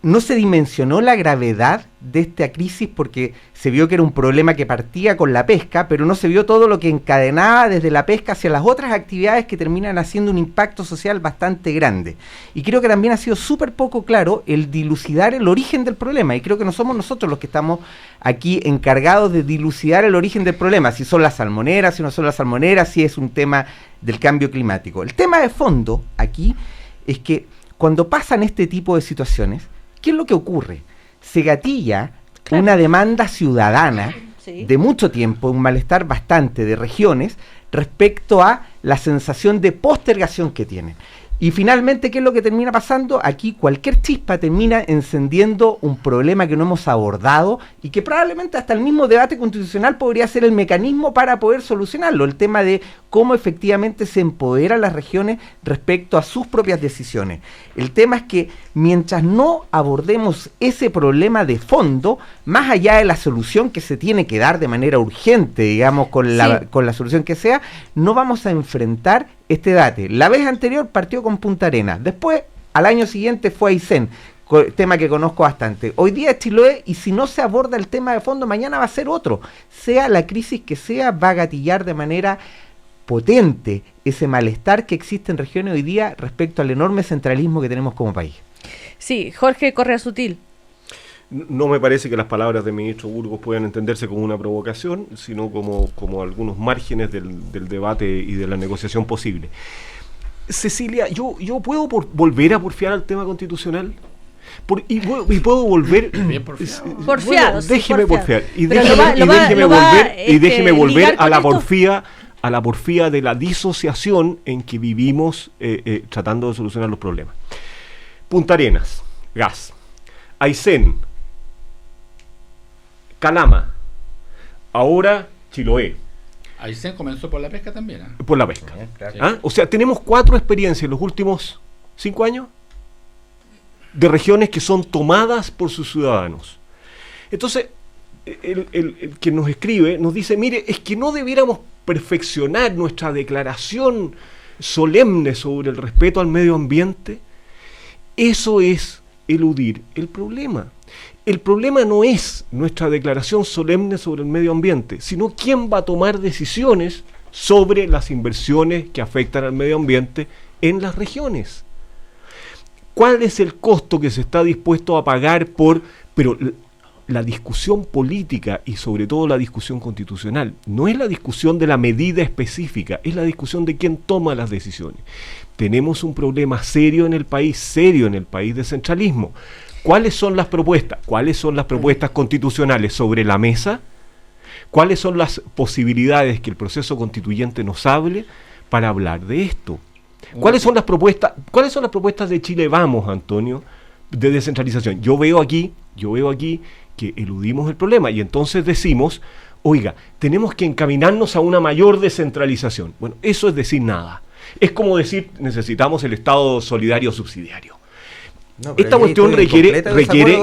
no se dimensionó la gravedad de esta crisis porque se vio que era un problema que partía con la pesca, pero no se vio todo lo que encadenaba desde la pesca hacia las otras actividades que terminan haciendo un impacto social bastante grande. Y creo que también ha sido súper poco claro el dilucidar el origen del problema, y creo que no somos nosotros los que estamos aquí encargados de dilucidar el origen del problema, si son las salmoneras, si no son las salmoneras, si es un tema del cambio climático. El tema de fondo aquí es que cuando pasan este tipo de situaciones, ¿qué es lo que ocurre? Se gatilla una demanda ciudadana de mucho tiempo, un malestar bastante de regiones respecto a la sensación de postergación que tienen. Y finalmente, ¿qué es lo que termina pasando? Aquí cualquier chispa termina encendiendo un problema que no hemos abordado y que probablemente hasta el mismo debate constitucional podría ser el mecanismo para poder solucionarlo, el tema de cómo efectivamente se empoderan las regiones respecto a sus propias decisiones. El tema es que mientras no abordemos ese problema de fondo, más allá de la solución que se tiene que dar de manera urgente, digamos, con la solución que sea, no vamos a enfrentar este debate. La vez anterior partió con Punta Arenas, después al año siguiente fue Aysén, tema que conozco bastante. Hoy día es Chiloé, y si no se aborda el tema de fondo, mañana va a ser otro. Sea la crisis que sea, va a gatillar de manera potente ese malestar que existe en regiones hoy día respecto al enorme centralismo que tenemos como país. Sí, Jorge Correa Sutil. No me parece que las palabras del ministro Burgos puedan entenderse como una provocación, sino como algunos márgenes del debate y de la negociación posible. Cecilia, ¿yo puedo volver a porfiar al tema constitucional? Y puedo volver... Porfiado, déjeme porfiar. Y déjeme volver a la porfía de la disociación en que vivimos tratando de solucionar los problemas. Punta Arenas, gas. Aysén, Calama, ahora Chiloé. Aysén comenzó por la pesca también. Por la pesca. Claro. ¿Ah? O sea, tenemos 4 experiencias en los últimos 5 años de regiones que son tomadas por sus ciudadanos. Entonces, el que nos escribe nos dice, mire, es que no debiéramos perfeccionar nuestra declaración solemne sobre el respeto al medio ambiente. Eso es eludir el problema. El problema no es nuestra declaración solemne sobre el medio ambiente, sino quién va a tomar decisiones sobre las inversiones que afectan al medio ambiente en las regiones. ¿Cuál es el costo que se está dispuesto a pagar pero la discusión política y sobre todo la discusión constitucional no es la discusión de la medida específica, es la discusión de quién toma las decisiones. Tenemos un problema serio en el país de centralismo. ¿Cuáles son las propuestas? ¿Cuáles son las propuestas constitucionales sobre la mesa? ¿Cuáles son las posibilidades que el proceso constituyente nos hable para hablar de esto? ¿Cuáles son las propuestas de Chile Vamos, Antonio, de descentralización? Yo veo aquí que eludimos el problema y entonces decimos, oiga, tenemos que encaminarnos a una mayor descentralización. Bueno, eso es decir nada. Es como decir, necesitamos el Estado solidario subsidiario. No, esta cuestión requiere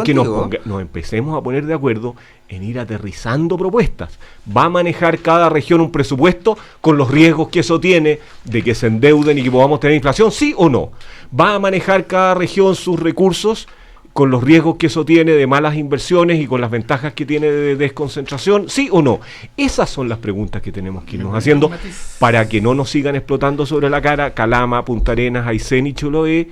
que nos empecemos a poner de acuerdo en ir aterrizando propuestas. ¿Va a manejar cada región un presupuesto con los riesgos que eso tiene de que se endeuden y que podamos tener inflación? ¿Sí o no? ¿Va a manejar cada región sus recursos con los riesgos que eso tiene de malas inversiones y con las ventajas que tiene de desconcentración? ¿Sí o no? Esas son las preguntas que tenemos que irnos haciendo para que no nos sigan explotando sobre la cara Calama, Punta Arenas, Aysén y Chiloé.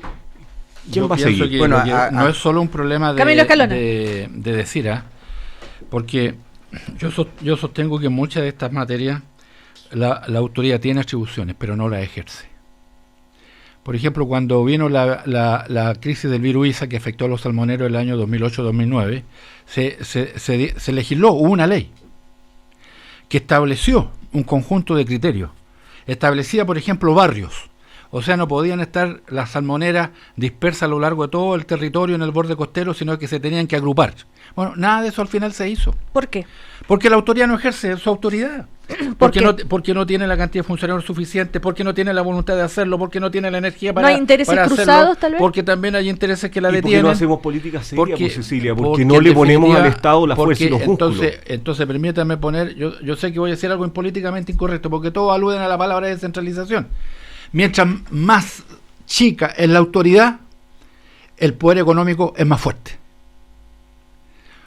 ¿Quién va a seguir? Bueno, no es solo un problema de decir, porque yo sostengo que en muchas de estas materias la autoridad tiene atribuciones, pero no las ejerce. Por ejemplo, cuando vino la crisis del virus ISA que afectó a los salmoneros el año 2008-2009, se legisló, hubo una ley que estableció un conjunto de criterios. Establecía, por ejemplo, barrios. O sea, no podían estar las salmoneras dispersas a lo largo de todo el territorio en el borde costero, sino que se tenían que agrupar. Bueno, nada de eso al final se hizo. ¿Por qué? Porque la autoridad no ejerce su autoridad. Porque no tiene la cantidad de funcionarios suficiente, porque no tiene la voluntad de hacerlo, porque no tiene la energía para hacerlo. ¿No hay intereses cruzados, tal vez? Porque también hay intereses que la detienen. ¿Por qué no hacemos política seria, Cecilia? Porque no le ponemos al Estado la fuerza y los músculos. Entonces permítanme poner, yo sé que voy a decir algo políticamente incorrecto, porque todos aluden a la palabra descentralización. Mientras más chica es la autoridad, el poder económico es más fuerte.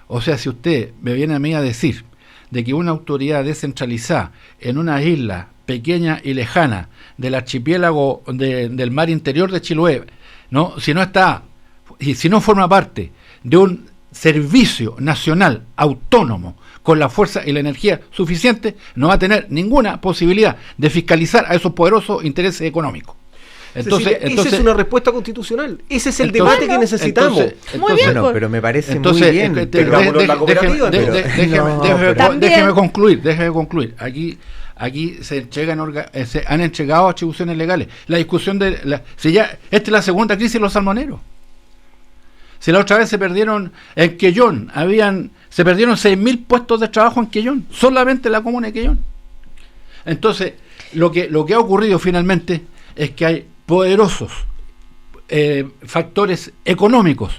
O sea, si usted me viene a mí a decir de que una autoridad descentralizada en una isla pequeña y lejana del archipiélago del mar interior de Chiloé, ¿no? Si no forma parte de un servicio nacional autónomo con la fuerza y la energía suficiente, no va a tener ninguna posibilidad de fiscalizar a esos poderosos intereses económicos. Entonces, esa es una respuesta constitucional. Ese es el debate que necesitamos. Muy bien, bueno, pero me parece muy bien. Déjeme concluir. aquí se han entregado atribuciones legales. La discusión esta es la segunda crisis de los salmoneros. Si la otra vez se perdieron en Quellón, se perdieron 6.000 puestos de trabajo en Quellón, solamente en la comuna de Quellón. Entonces, lo que ha ocurrido finalmente es que hay poderosos factores económicos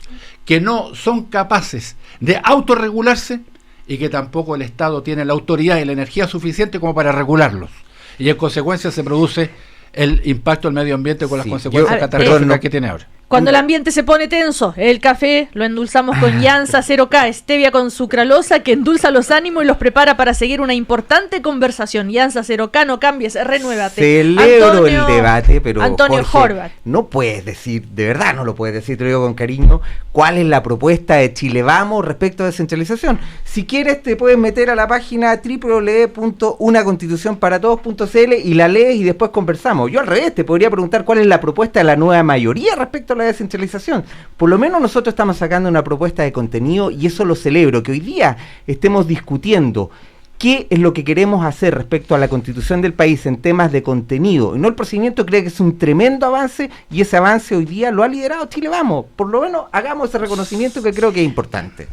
que no son capaces de autorregularse y que tampoco el Estado tiene la autoridad y la energía suficiente como para regularlos. Y en consecuencia se produce el impacto al medio ambiente con las consecuencias catastróficas que tiene ahora. Cuando el ambiente se pone tenso, el café lo endulzamos con Yansa 0K, stevia con sucralosa, que endulza los ánimos y los prepara para seguir una importante conversación. Yansa 0K, no cambies, renuévate. Celebro el debate, pero Antonio Jorge, Horvat, no puedes decir, de verdad no lo puedes decir, te lo digo con cariño, cuál es la propuesta de Chile Vamos respecto a descentralización. Si quieres te puedes meter a la página www.unaconstitucionparatodos.cl y la lees y después conversamos. Yo al revés, te podría preguntar cuál es la propuesta de la nueva mayoría respecto a la descentralización. Por lo menos nosotros estamos sacando una propuesta de contenido y eso lo celebro, que hoy día estemos discutiendo qué es lo que queremos hacer respecto a la constitución del país en temas de contenido y no el procedimiento. Creo que es un tremendo avance y ese avance hoy día lo ha liderado Chile Vamos. Por lo menos hagamos ese reconocimiento que creo que es importante.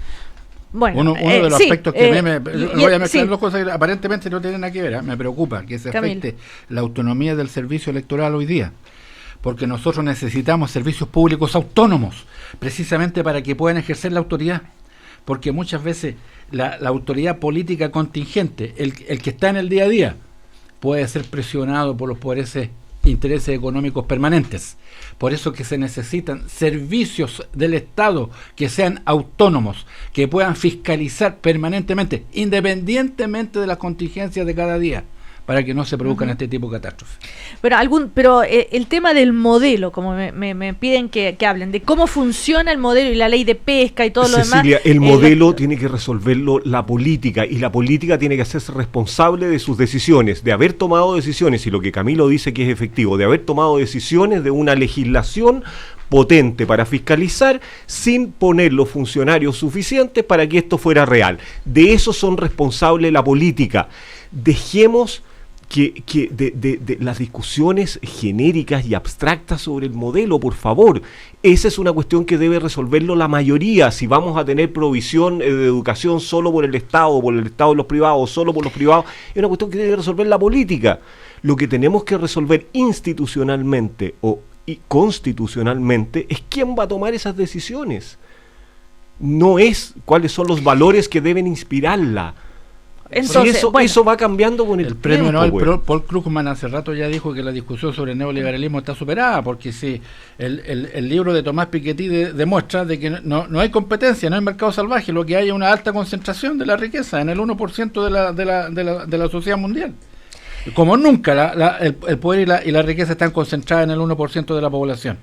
Bueno, uno de los aspectos que voy a mezclar dos cosas que aparentemente no tienen nada que ver, me preocupa que se afecte la autonomía del servicio electoral hoy día, porque nosotros necesitamos servicios públicos autónomos, precisamente para que puedan ejercer la autoridad, porque muchas veces la autoridad política contingente, el que está en el día a día, puede ser presionado por los intereses económicos permanentes. Por eso que se necesitan servicios del Estado que sean autónomos, que puedan fiscalizar permanentemente, independientemente de las contingencias de cada día, para que no se produzcan este tipo de catástrofes. Pero el tema del modelo, como me piden que hablen, de cómo funciona el modelo y la ley de pesca y todo lo demás. Cecilia, el modelo tiene que resolverlo la política, y la política tiene que hacerse responsable de sus decisiones, de haber tomado decisiones, y lo que Camilo dice que es efectivo, de haber tomado decisiones de una legislación potente para fiscalizar sin poner los funcionarios suficientes para que esto fuera real. De eso son responsables la política. Dejemos de las discusiones genéricas y abstractas sobre el modelo, por favor. Esa es una cuestión que debe resolverlo la mayoría. Si vamos a tener provisión de educación solo por el Estado de los privados, solo por los privados, es una cuestión que debe resolver la política. Lo que tenemos que resolver institucionalmente y constitucionalmente es quién va a tomar esas decisiones. No es cuáles son los valores que deben inspirarla. Entonces, eso va cambiando con el premio tiempo, Nobel Paul Krugman hace rato ya dijo que la discusión sobre el neoliberalismo está superada, porque si el libro de Tomás Piketty demuestra de que no hay competencia, no hay mercado salvaje, lo que hay es una alta concentración de la riqueza en el 1% de la sociedad mundial. Como nunca el poder y la riqueza están concentradas en el 1% de la población.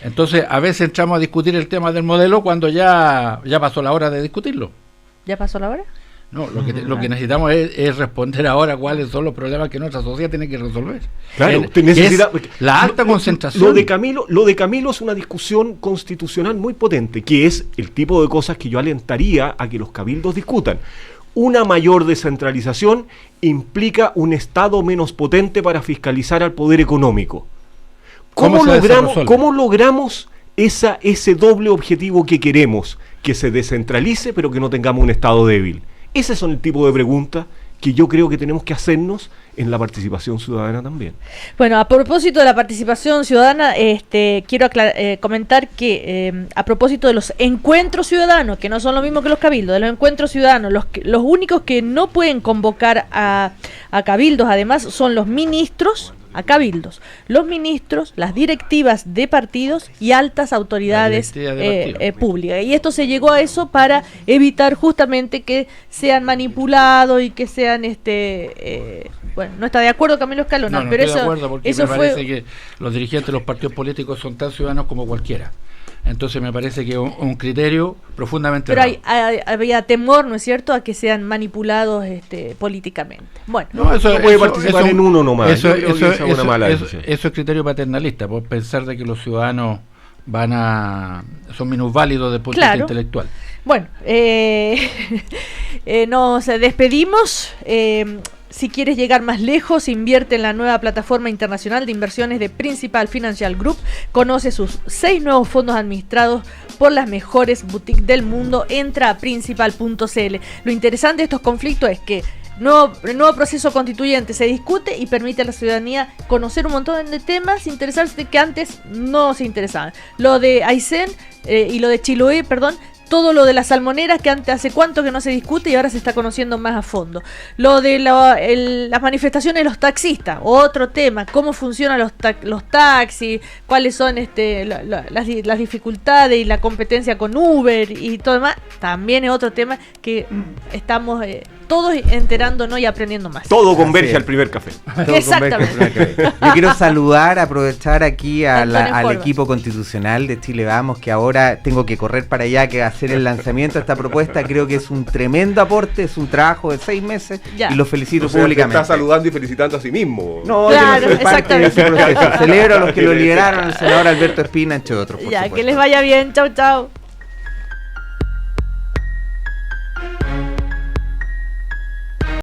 Entonces a veces entramos a discutir el tema del modelo cuando ya pasó la hora de discutirlo. ¿Ya pasó la hora? No, lo que necesitamos es responder ahora cuáles son los problemas que nuestra sociedad tiene que resolver. Claro, la alta concentración. Lo de Camilo es una discusión constitucional muy potente, que es el tipo de cosas que yo alentaría a que los cabildos discutan. Una mayor descentralización implica un Estado menos potente para fiscalizar al poder económico. ¿Cómo logramos ese doble objetivo que queremos? Que se descentralice, pero que no tengamos un Estado débil. Ese son el tipo de preguntas que yo creo que tenemos que hacernos en la participación ciudadana también. Bueno, a propósito de la participación ciudadana, quiero comentar que a propósito de los encuentros ciudadanos, que no son lo mismo que los cabildos, de los encuentros ciudadanos, los únicos que no pueden convocar a cabildos, además, son los ministros a cabildos, los ministros, las directivas de partidos y altas autoridades públicas. Y esto se llegó a eso para evitar justamente que sean manipulados y que sean bueno, no está de acuerdo Camilo Escalona, no pero estoy de acuerdo, porque eso me parece que los dirigentes de los partidos políticos son tan ciudadanos como cualquiera. Entonces me parece que es un criterio profundamente pero había temor, ¿no es cierto?, a que sean manipulados políticamente. Bueno, eso puede participar en uno nomás. Eso es criterio paternalista, por pensar de que los ciudadanos son minusválidos de punto de vista intelectual. Bueno, nos despedimos. Si quieres llegar más lejos, invierte en la nueva plataforma internacional de inversiones de Principal Financial Group. Conoce sus 6 nuevos fondos administrados por las mejores boutiques del mundo. Entra a principal.cl. Lo interesante de estos conflictos es que el nuevo proceso constituyente se discute y permite a la ciudadanía conocer un montón de temas, interesarse que antes no se interesaban. Lo de Aysén y lo de Chiloé, todo lo de las salmoneras que antes hace cuánto que no se discute y ahora se está conociendo más a fondo. Lo de las manifestaciones de los taxistas, otro tema, cómo funcionan los taxis, cuáles son las dificultades y la competencia con Uber y todo demás, también es otro tema que estamos todos enterándonos y aprendiendo más. Todo converge al primer café. Exactamente. Yo quiero aprovechar aquí al Forba. equipo constitucional de Chile Vamos, que ahora tengo que correr para allá, que va a hacer el lanzamiento de esta propuesta. Creo que es un tremendo aporte, es un trabajo de 6 meses y lo felicito públicamente. Te está saludando y felicitando a sí mismo. No, claro, yo no soy parte de ese proceso. Celebro a los que lo lideraron, el senador Alberto Espina, entre otros. Ya, que les vaya bien. Chau, chau.